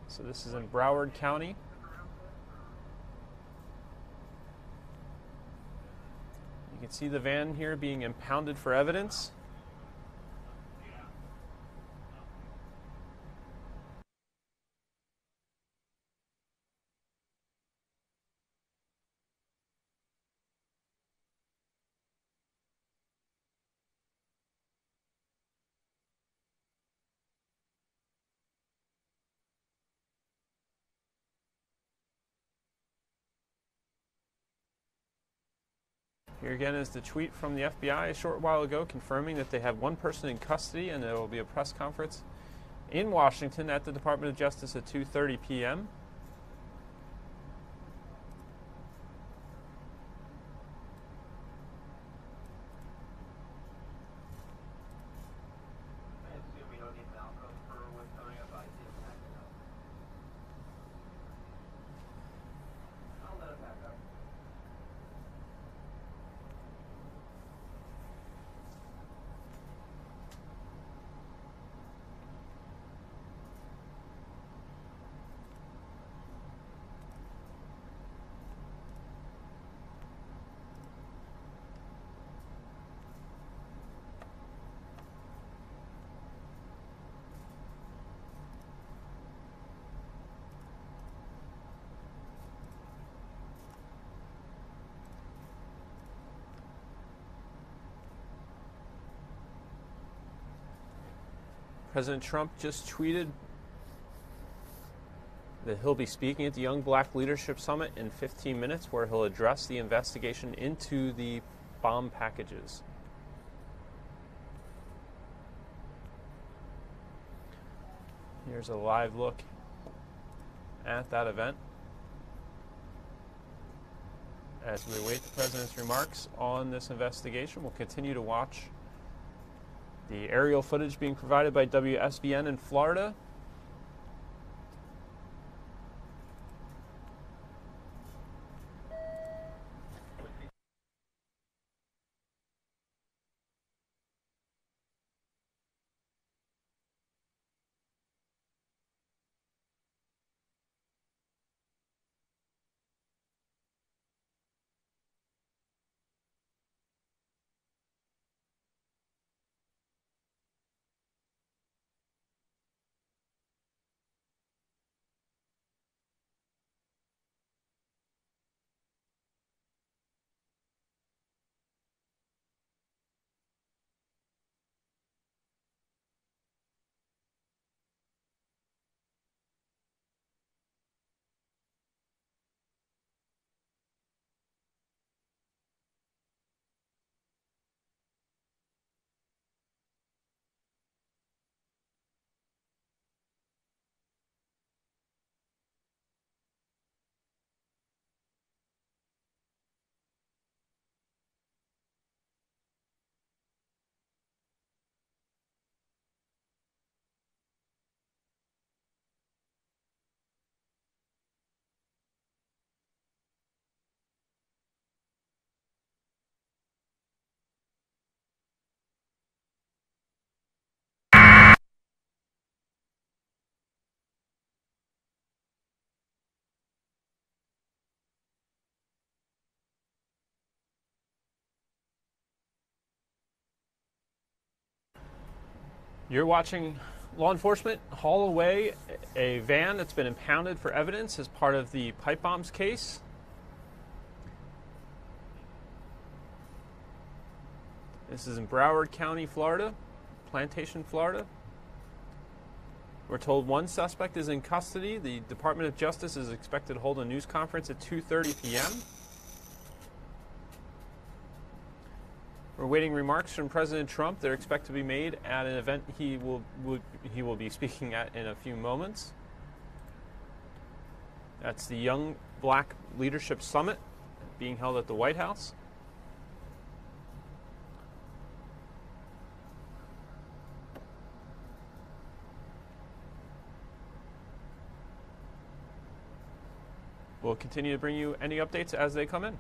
So this is in Broward County. You can see the van here being impounded for evidence. Here again is the tweet from the FBI a short while ago confirming that they have one person in custody, and there will be a press conference in Washington at the Department of Justice at 2:30 p.m. President Trump just tweeted that he'll be speaking at the Young Black Leadership Summit in 15 minutes, where he'll address the investigation into the bomb packages. Here's a live look at that event as we await the President's remarks on this investigation. We'll continue to watch the aerial footage being provided by WSVN in Florida. You're watching law enforcement haul away a van that's been impounded for evidence as part of the pipe bombs case. This is in Broward County, Florida, Plantation, Florida. We're told one suspect is in custody. The Department of Justice is expected to hold a news conference at 2:30 p.m. We're awaiting remarks from President Trump. They're expected to be made at an event he will be speaking at in a few moments. That's the Young Black Leadership Summit being held at the White House. We'll continue to bring you any updates as they come in.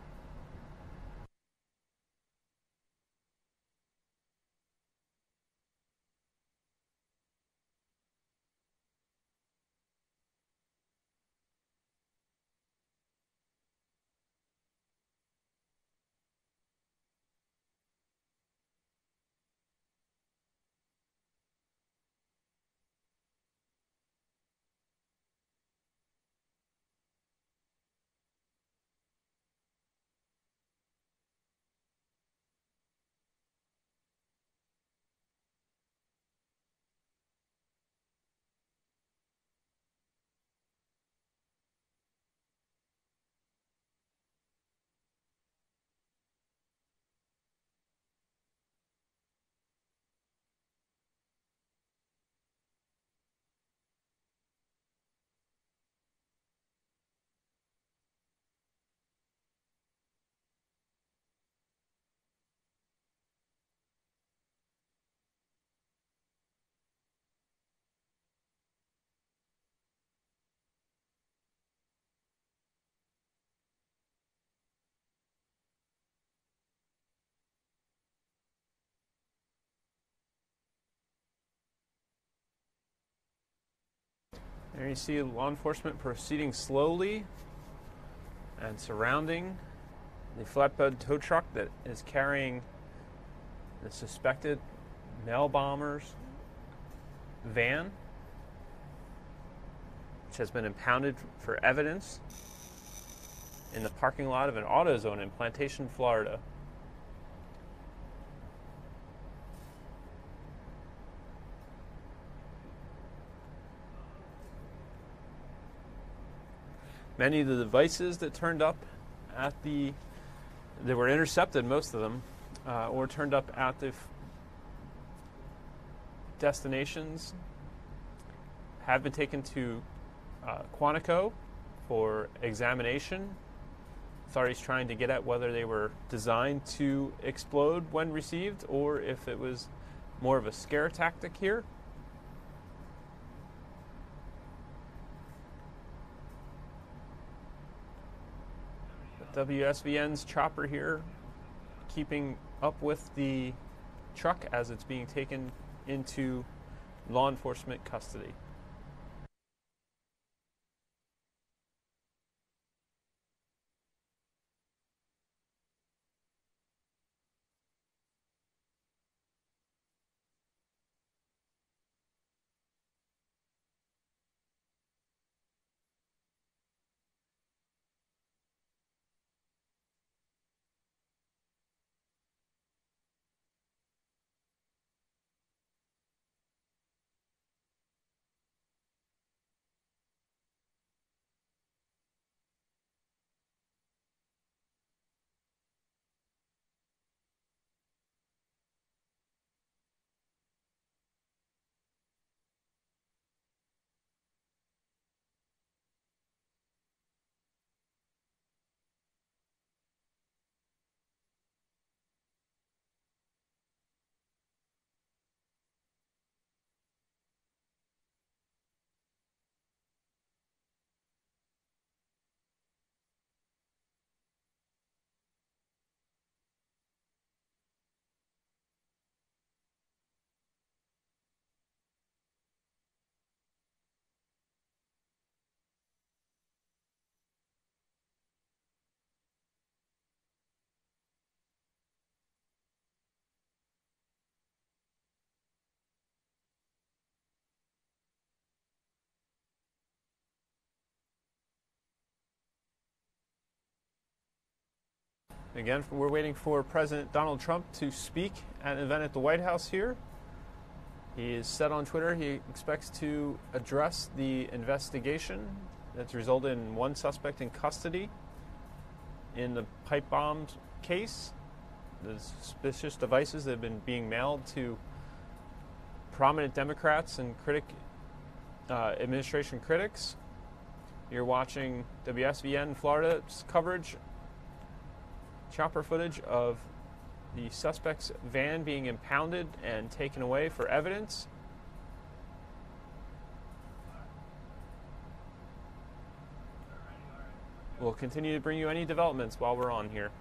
There you see law enforcement proceeding slowly and surrounding the flatbed tow truck that is carrying the suspected mail bomber's van, which has been impounded for evidence in the parking lot of an AutoZone in Plantation, Florida. Many of the devices that turned up at they were intercepted, most of them, or turned up at the destinations, have been taken to Quantico for examination. Authorities trying to get at whether they were designed to explode when received or if it was more of a scare tactic here. WSVN's chopper here keeping up with the truck as it's being taken into law enforcement custody. Again, we're waiting for President Donald Trump to speak at an event at the White House here. He has said on Twitter he expects to address the investigation that's resulted in one suspect in custody in the pipe bomb case. The suspicious devices that have been being mailed to prominent Democrats and administration critics. You're watching WSVN Florida's coverage, chopper footage of the suspect's van being impounded and taken away for evidence. We'll continue to bring you any developments while we're on here.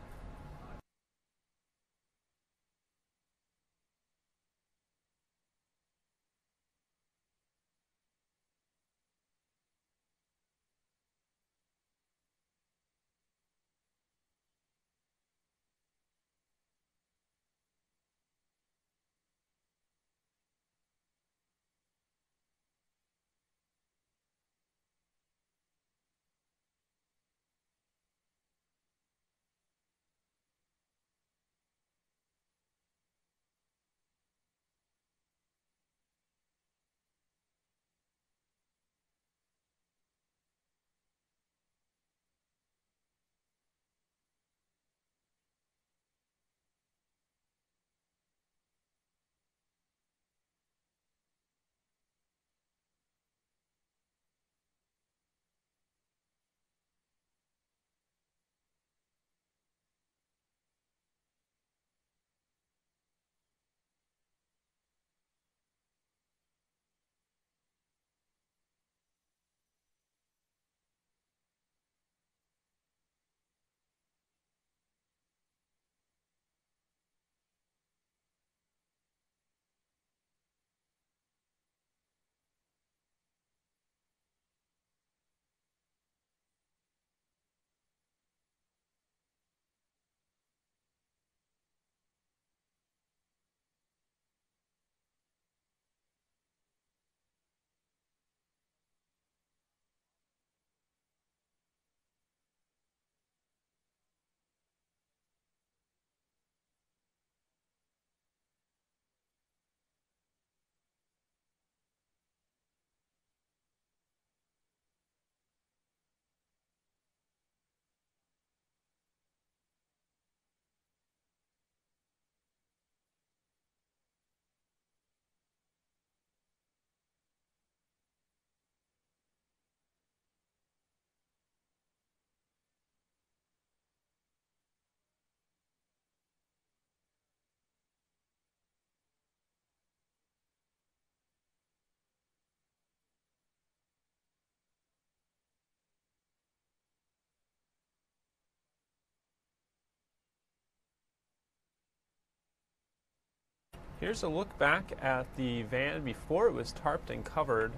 Here's a look back at the van before it was tarped and covered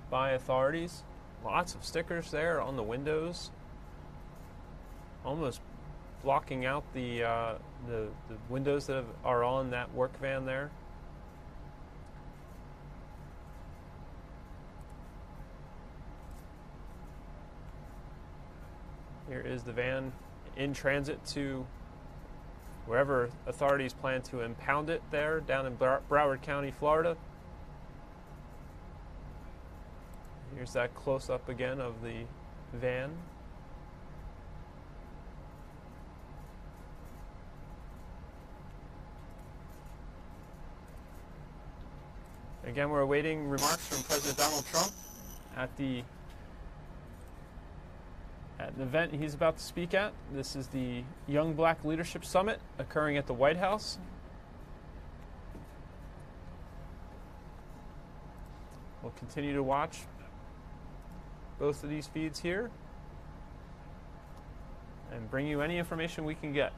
by authorities. Lots of stickers there on the windows, almost blocking out the windows that are on that work van there. Here is the van in transit to wherever authorities plan to impound it there down in Broward County, Florida. Here's that close-up again of the van. Again, we're awaiting remarks from President Donald Trump at an event he's about to speak at. This is the Young Black Leadership Summit occurring at the White House. We'll continue to watch both of these feeds here and bring you any information we can get.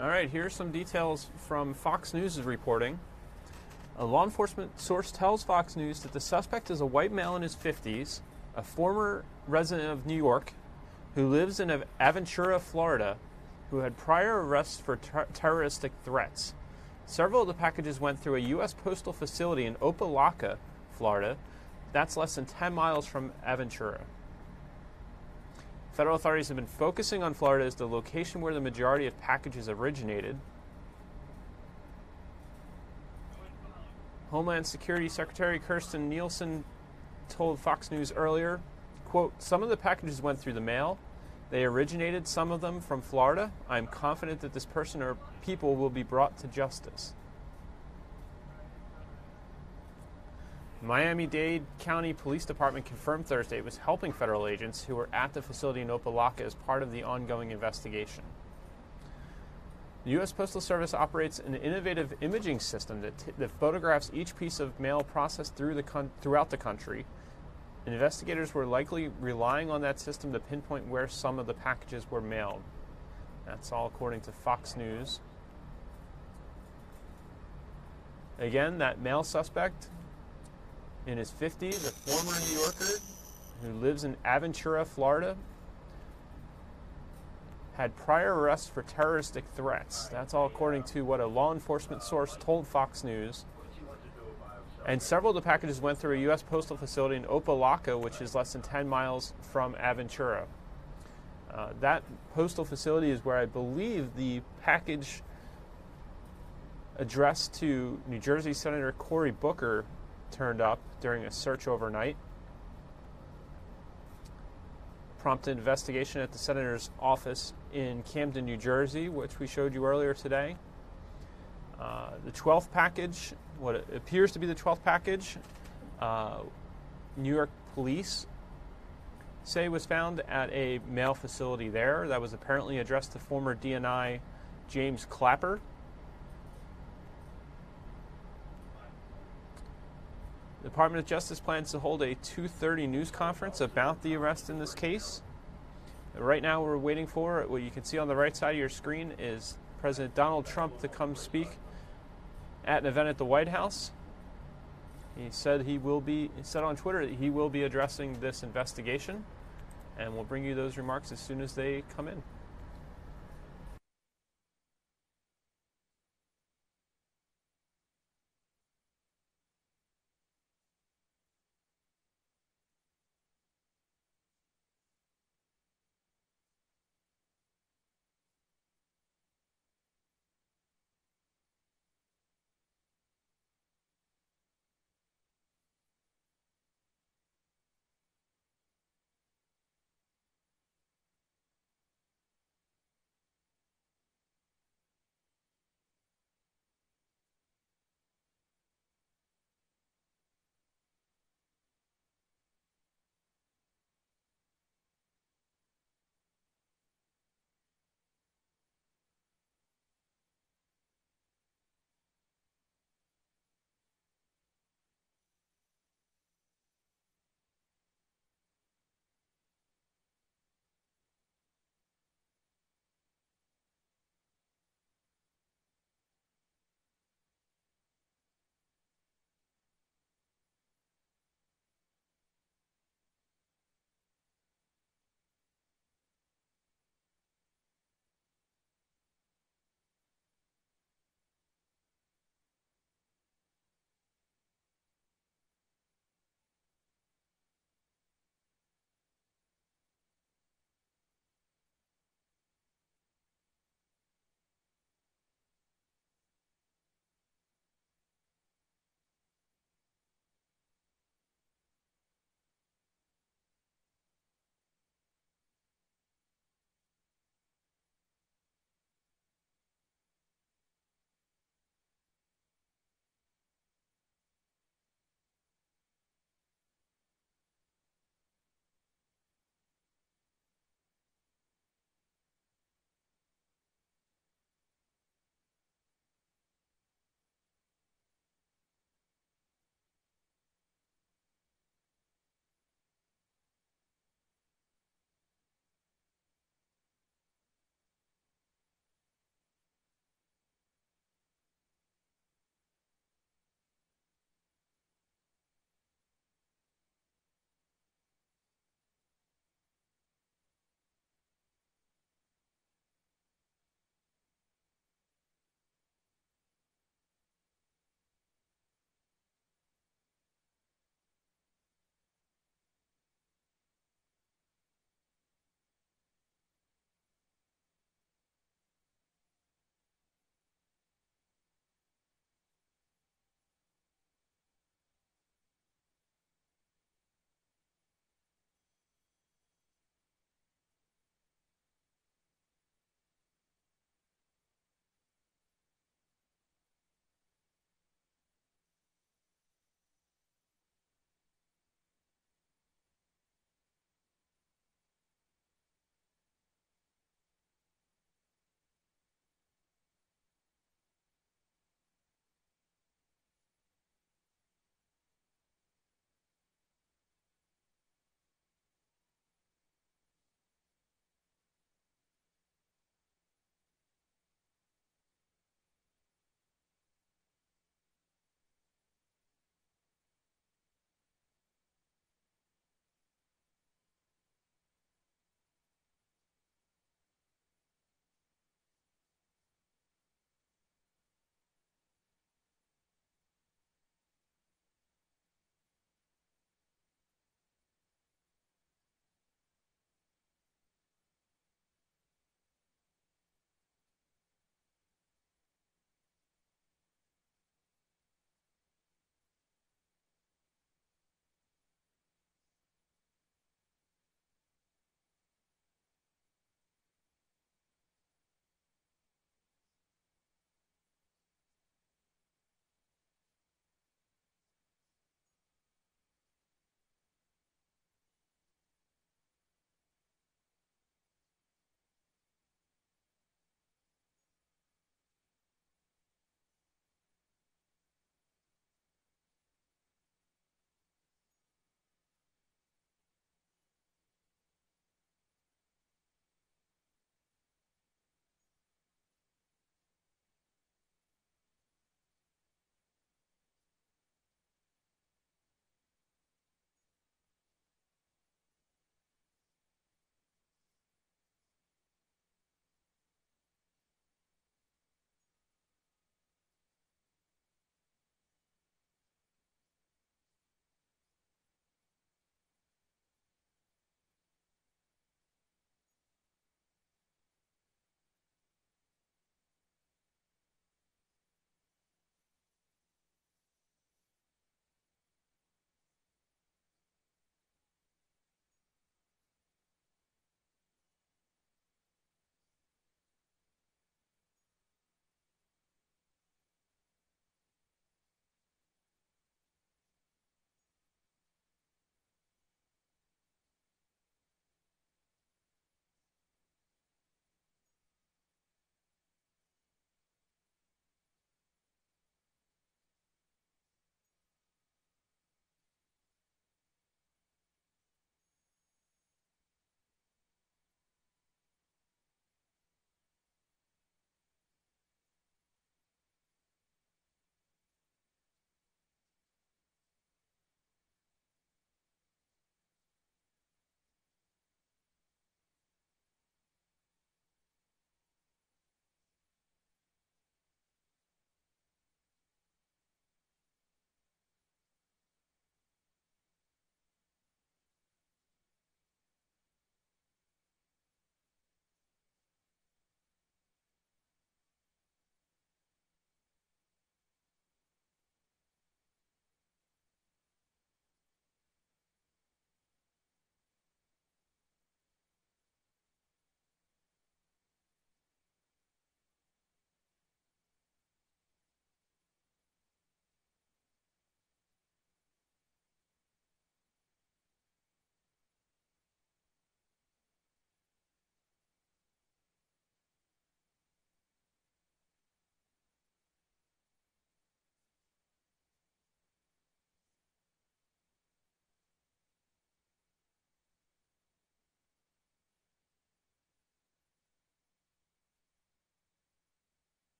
All right, here's some details from Fox News' reporting. A law enforcement source tells Fox News that the suspect is a white male in his 50s, a former resident of New York, who lives in Aventura, Florida, who had prior arrests for terroristic threats. Several of the packages went through a U.S. postal facility in Opelika, Florida. That's less than 10 miles from Aventura. Federal authorities have been focusing on Florida as the location where the majority of packages originated. Homeland Security Secretary Kirstjen Nielsen told Fox News earlier, quote, "Some of the packages went through the mail. They originated, some of them, from Florida. I am confident that this person or people will be brought to justice." Miami-Dade County Police Department confirmed Thursday it was helping federal agents who were at the facility in Opelika as part of the ongoing investigation. The U.S. Postal Service operates an innovative imaging system that photographs each piece of mail processed throughout the country. Investigators were likely relying on that system to pinpoint where some of the packages were mailed. That's all according to Fox News. Again, that male suspect in his 50s, a former New Yorker who lives in Aventura, Florida, had prior arrests for terroristic threats. That's all according to what a law enforcement source told Fox News. And several of the packages went through a U.S. postal facility in Opelika, which is less than 10 miles from Aventura. That postal facility is where I believe the package addressed to New Jersey Senator Cory Booker turned up during a search overnight. Prompted investigation at the senator's office in Camden, New Jersey, which we showed you earlier today. The 12th package, what appears to be the 12th package, New York police say was found at a mail facility there. That was apparently addressed to former DNI James Clapper. The Department of Justice plans to hold a 2:30 news conference about the arrest in this case. Right now we're waiting for, what you can see on the right side of your screen is President Donald Trump to come speak at an event at the White House. He said on Twitter that he will be addressing this investigation, and we'll bring you those remarks as soon as they come in.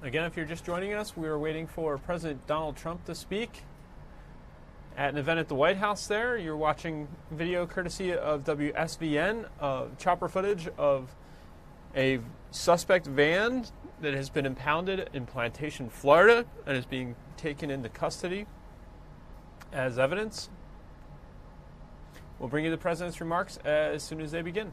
Again, if you're just joining us, we are waiting for President Donald Trump to speak at an event at the White House there. You're watching video courtesy of WSVN, chopper footage of a suspect van that has been impounded in Plantation, Florida, and is being taken into custody as evidence. We'll bring you the President's remarks as soon as they begin.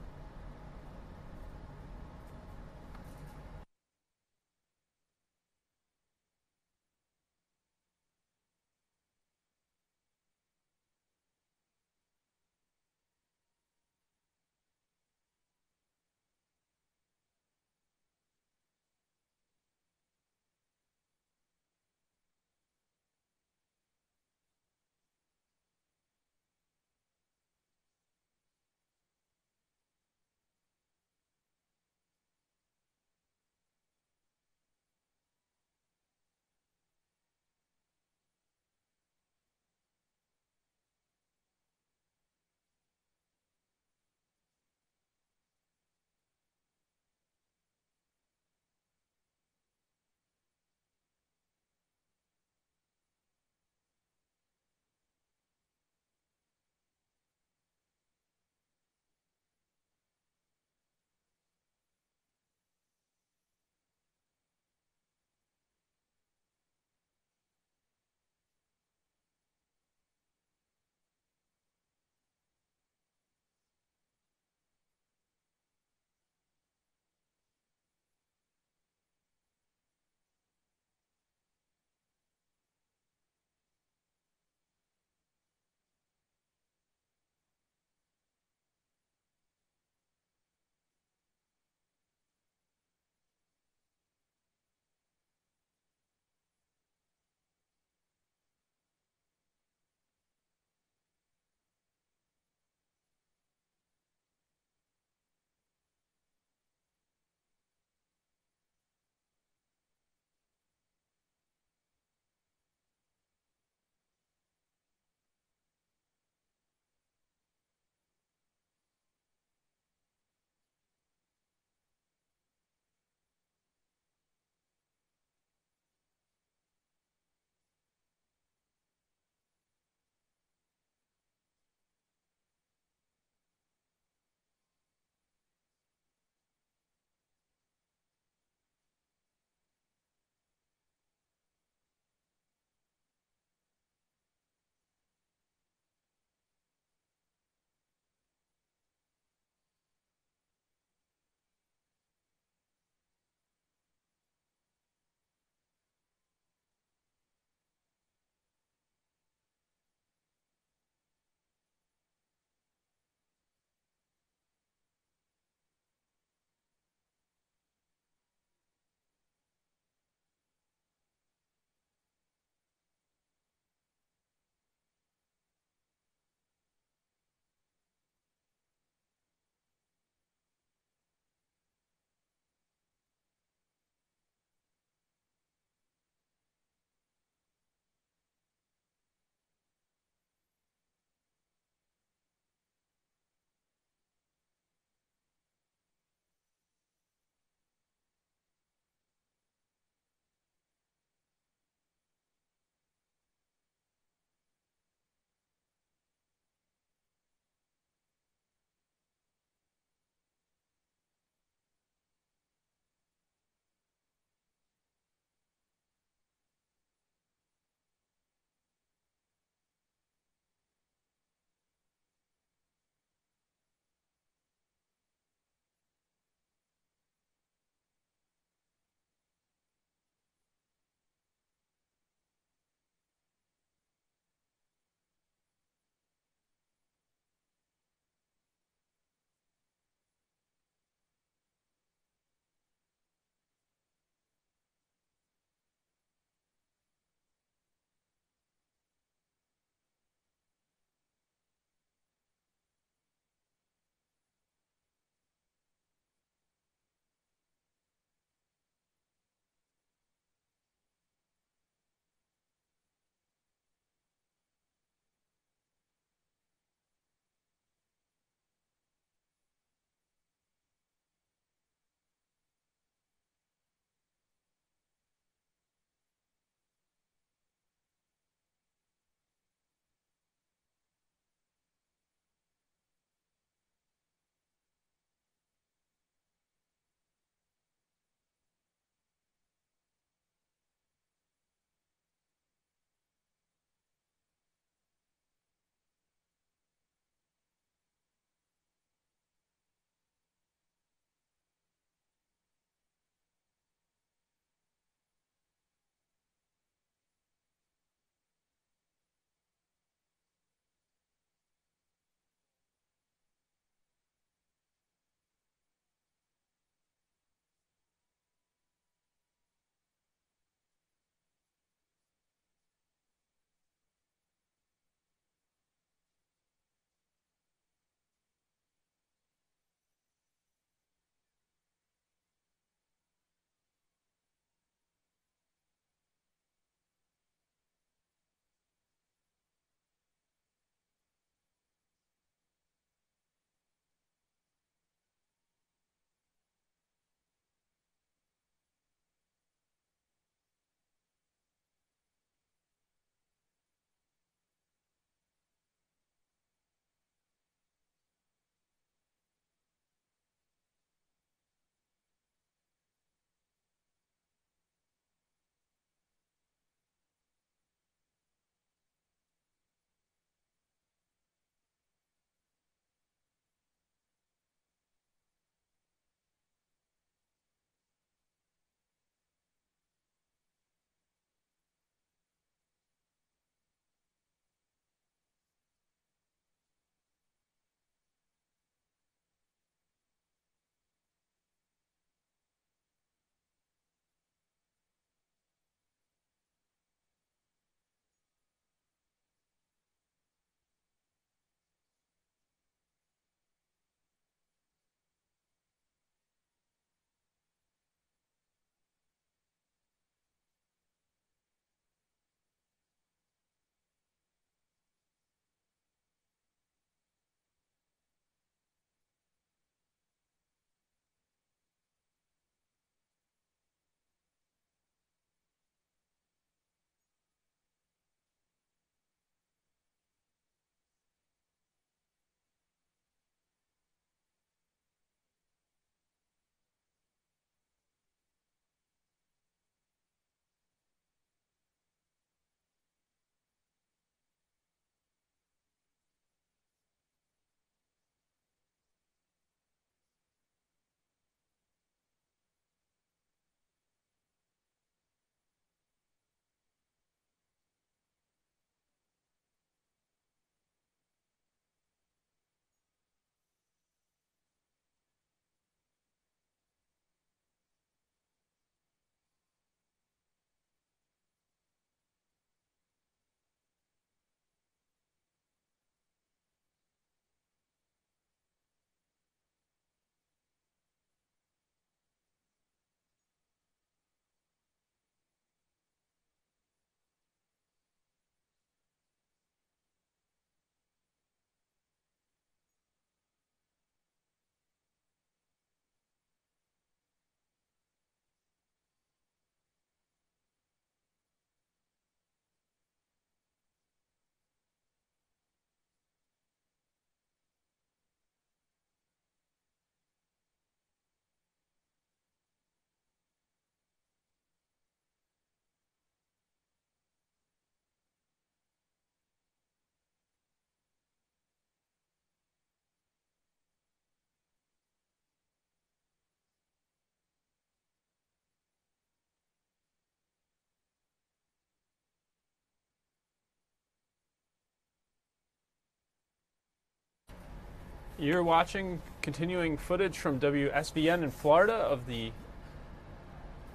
You're watching continuing footage from WSBN in Florida of the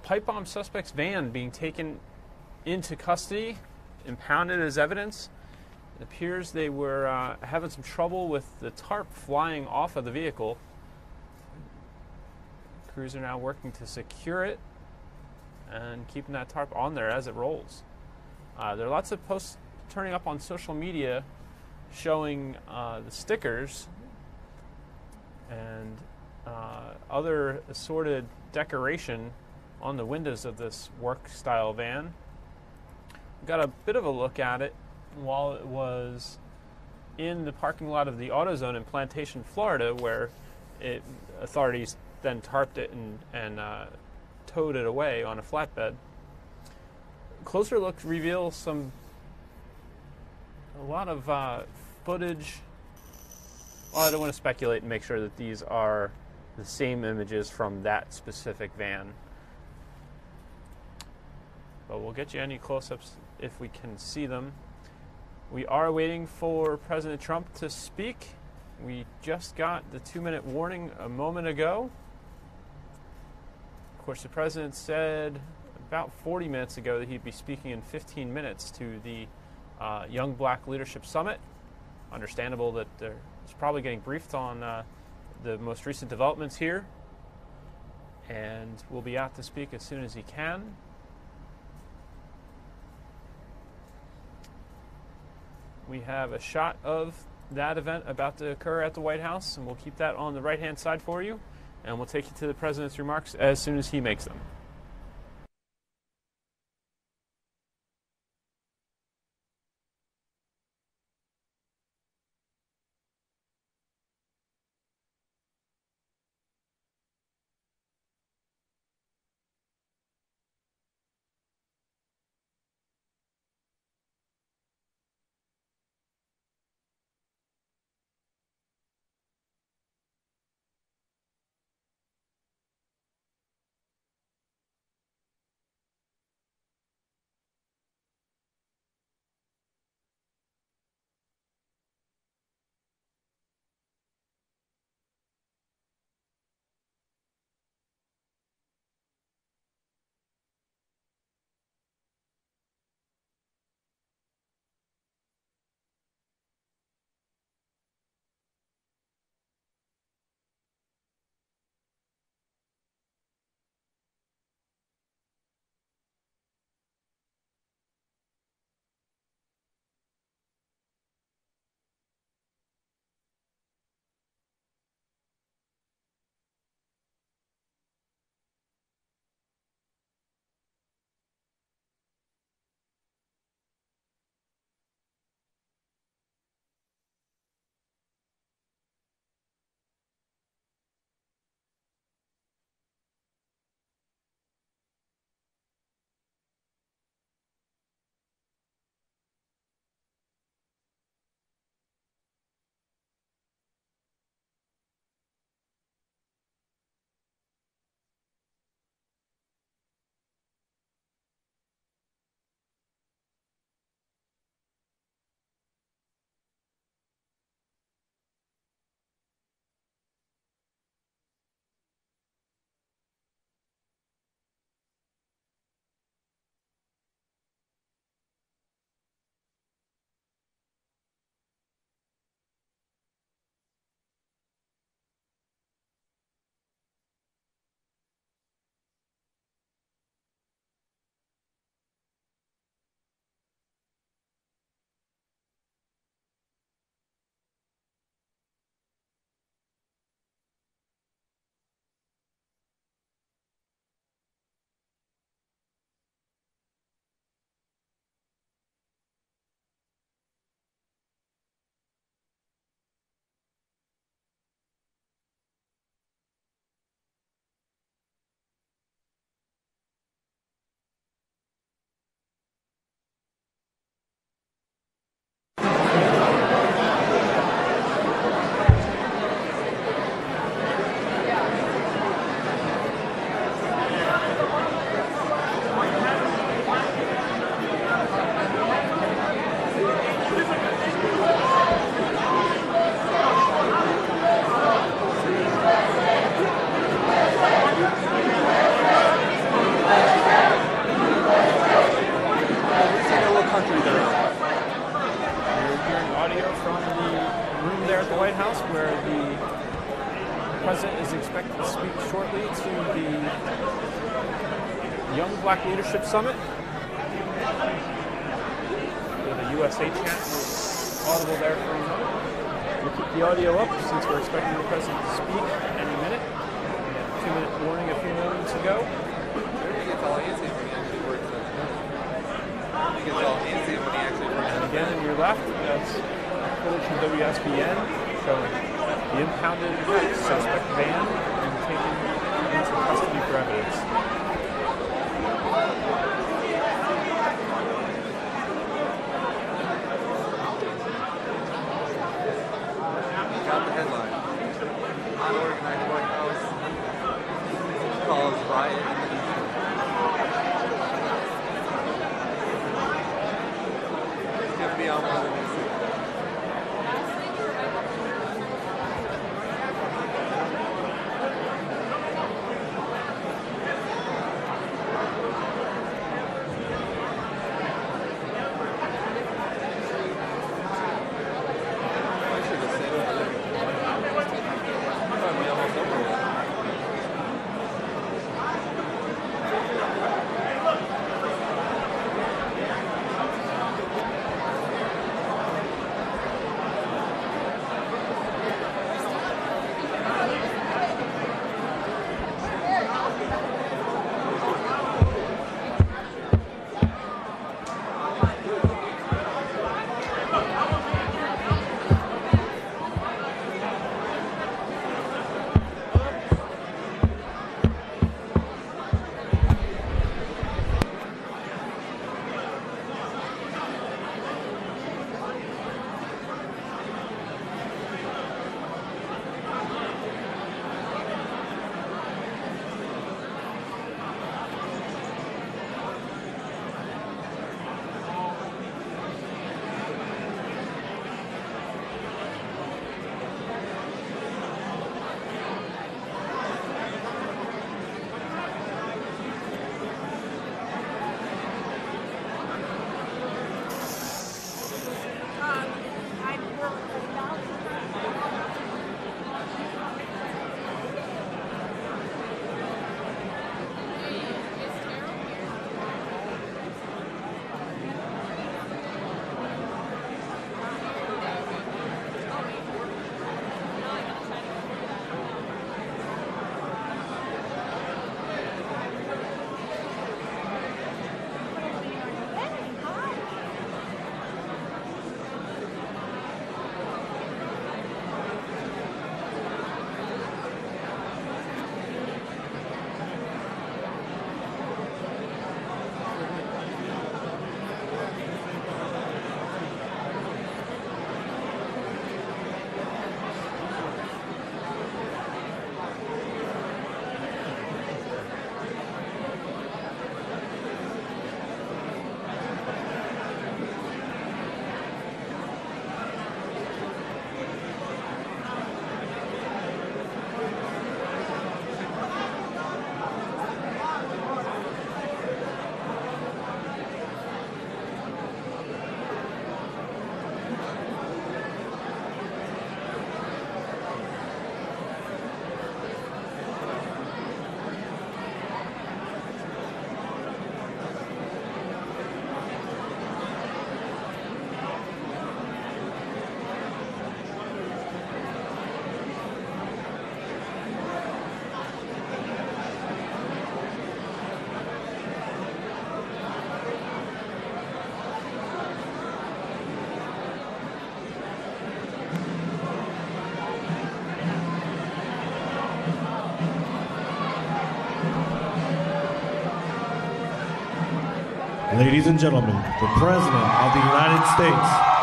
pipe bomb suspect's van being taken into custody, impounded as evidence. It appears they were having some trouble with the tarp flying off of the vehicle. Crews are now working to secure it and keeping that tarp on there as it rolls. There are lots of posts turning up on social media showing the stickers and other assorted decoration on the windows of this work-style van. Got a bit of a look at it while it was in the parking lot of the AutoZone in Plantation, Florida, where authorities then tarped it and towed it away on a flatbed. Closer look reveals a lot of footage. Well, I don't want to speculate and make sure that these are the same images from that specific van. But we'll get you any close-ups if we can see them. We are waiting for President Trump to speak. We just got the 2-minute warning a moment ago. Of course, the president said about 40 minutes ago that he'd be speaking in 15 minutes to the Young Black Leadership Summit. Understandable that he's probably getting briefed on the most recent developments here, and will be out to speak as soon as he can. We have a shot of that event about to occur at the White House, and we'll keep that on the right-hand side for you, and we'll take you to the president's remarks as soon as he makes them. White House, where the President is expected to speak shortly to the Young Black Leadership Summit. The USA chant was audible there for a moment. We'll keep the audio up since we're expecting the President to speak any minute. 2-minute warning a few moments ago. And again, on your left, that's footage from WSBN showing the impounded suspect van and taken into custody for evidence. Got the headline. Unorganized White House calls riot. It's going to be on one of the Ladies and gentlemen, the President of the United States.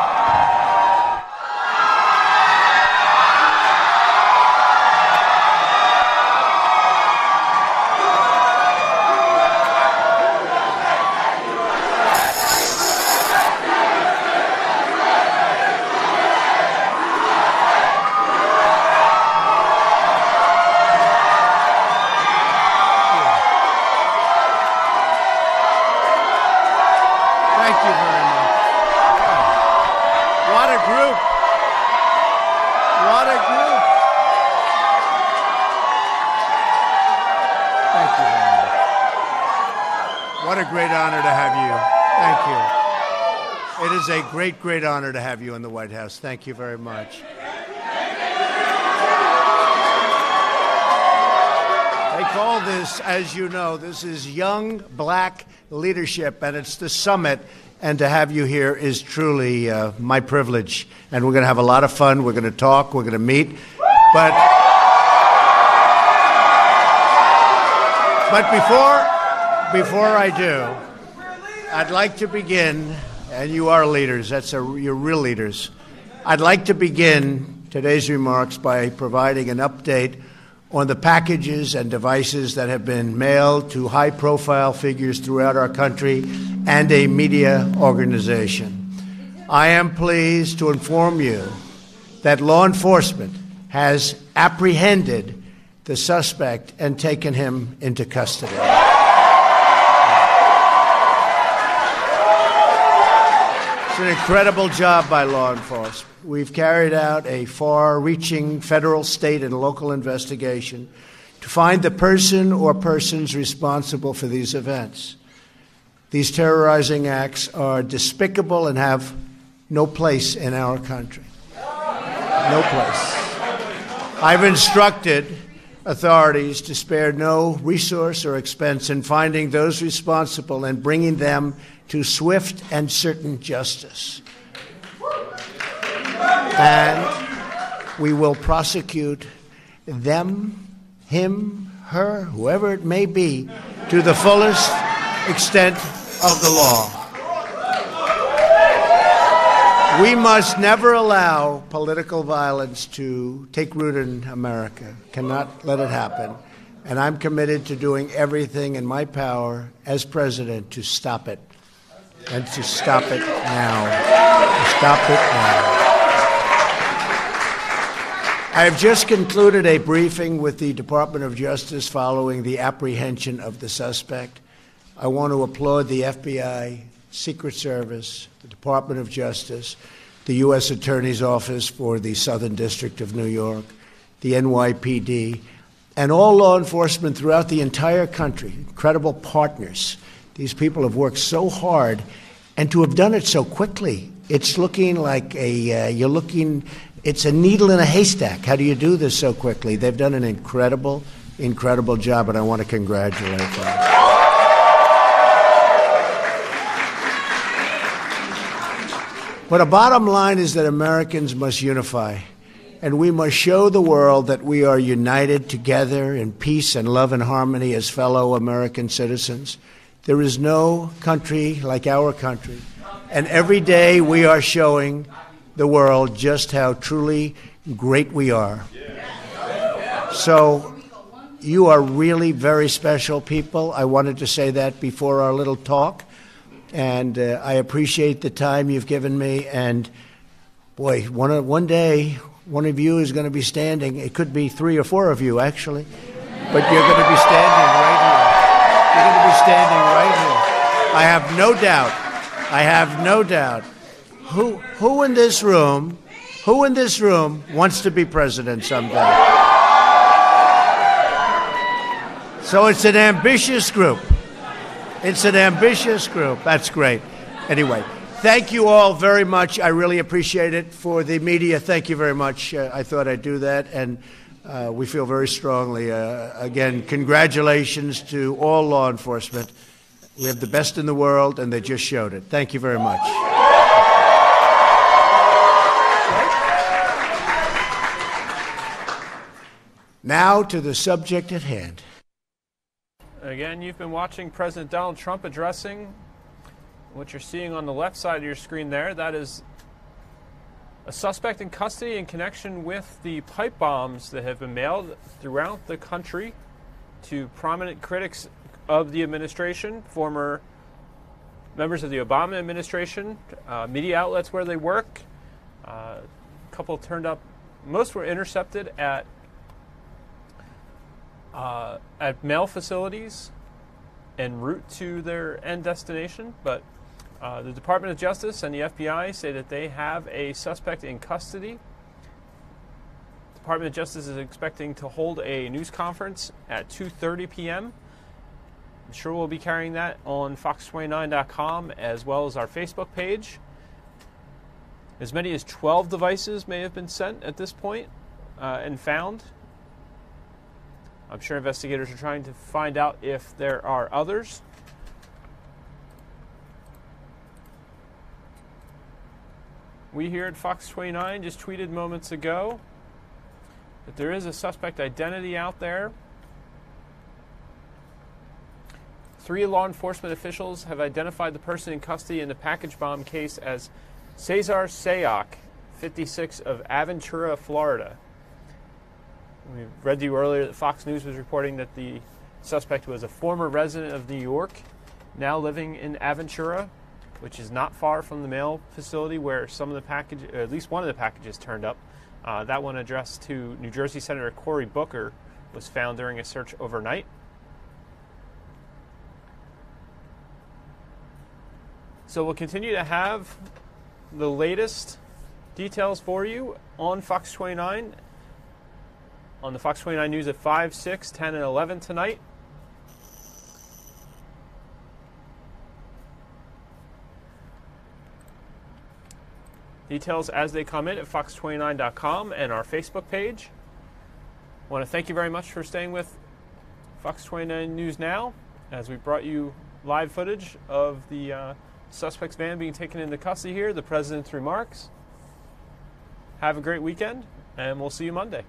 What a group. Thank you very much. What a great honor to have you. Thank you. It is a great, great honor to have you in the White House. Thank you very much. They call this, as you know, this is Young Black Leadership, and it's the summit. And to have you here is truly my privilege. And we're going to have a lot of fun. We're going to talk. We're going to meet. But before I do, I'd like to begin, and you are leaders. You're real leaders. I'd like to begin today's remarks by providing an update on the packages and devices that have been mailed to high-profile figures throughout our country and a media organization. I am pleased to inform you that law enforcement has apprehended the suspect and taken him into custody. It's an incredible job by law enforcement. We've carried out a far-reaching federal, state, and local investigation to find the person or persons responsible for these events. These terrorizing acts are despicable and have no place in our country. No place. I've instructed authorities to spare no resource or expense in finding those responsible and bringing them to swift and certain justice. And we will prosecute them, him, her, whoever it may be, to the fullest extent of the law. We must never allow political violence to take root in America. Cannot let it happen. And I'm committed to doing everything in my power as president to stop it. And to stop it now. To stop it now. I have just concluded a briefing with the Department of Justice following the apprehension of the suspect. I want to applaud the FBI, Secret Service, the Department of Justice, the U.S. Attorney's Office for the Southern District of New York, the NYPD, and all law enforcement throughout the entire country, incredible partners. These people have worked so hard, and to have done it so quickly, it's looking like it's a needle in a haystack. How do you do this so quickly? They've done an incredible, incredible job, and I want to congratulate them. But the bottom line is that Americans must unify, and we must show the world that we are united together in peace and love and harmony as fellow American citizens. There is no country like our country, and every day we are showing the world just how truly great we are. So you are really very special people. I wanted to say that before our little talk. And I appreciate the time you've given me. And, boy, one day, one of you is going to be standing. It could be 3 or 4 of you, actually. But you're going to be standing right here. You're going to be standing right here. I have no doubt. I have no doubt. Who in this room wants to be president someday? So it's an ambitious group. It's an ambitious group. That's great. Anyway, thank you all very much. I really appreciate it. For the media, thank you very much. I thought I'd do that, and we feel very strongly. Again, congratulations to all law enforcement. We have the best in the world, and they just showed it. Thank you very much. Now to the subject at hand. Again, you've been watching President Donald Trump addressing. What you're seeing on the left side of your screen there, that is a suspect in custody in connection with the pipe bombs that have been mailed throughout the country to prominent critics of the administration, former members of the Obama administration, media outlets where they work. A couple turned up. Most were intercepted at mail facilities en route to their end destination, but the Department of Justice and the FBI say that they have a suspect in custody Department of Justice is expecting to hold a news conference at 2:30 p.m. I'm sure we'll be carrying that on fox29.com as well as our Facebook page. As many as 12 devices may have been sent at this point and found. I'm sure investigators are trying to find out if there are others. We here at Fox 29 just tweeted moments ago that there is a suspect identity out there. 3 law enforcement officials have identified the person in custody in the package bomb case as Cesar Sayoc, 56, of Aventura, Florida. We read to you earlier that Fox News was reporting that the suspect was a former resident of New York, now living in Aventura, which is not far from the mail facility where some of the package, or at least one of the packages, turned up. That one addressed to New Jersey Senator Cory Booker was found during a search overnight. So we'll continue to have the latest details for you on Fox 29, on the Fox 29 News at 5, 6, 10, and 11 tonight. Details as they come in at fox29.com and our Facebook page. I want to thank you very much for staying with Fox 29 News Now as we brought you live footage of the suspect's van being taken into custody here, the president's remarks. Have a great weekend, and we'll see you Monday.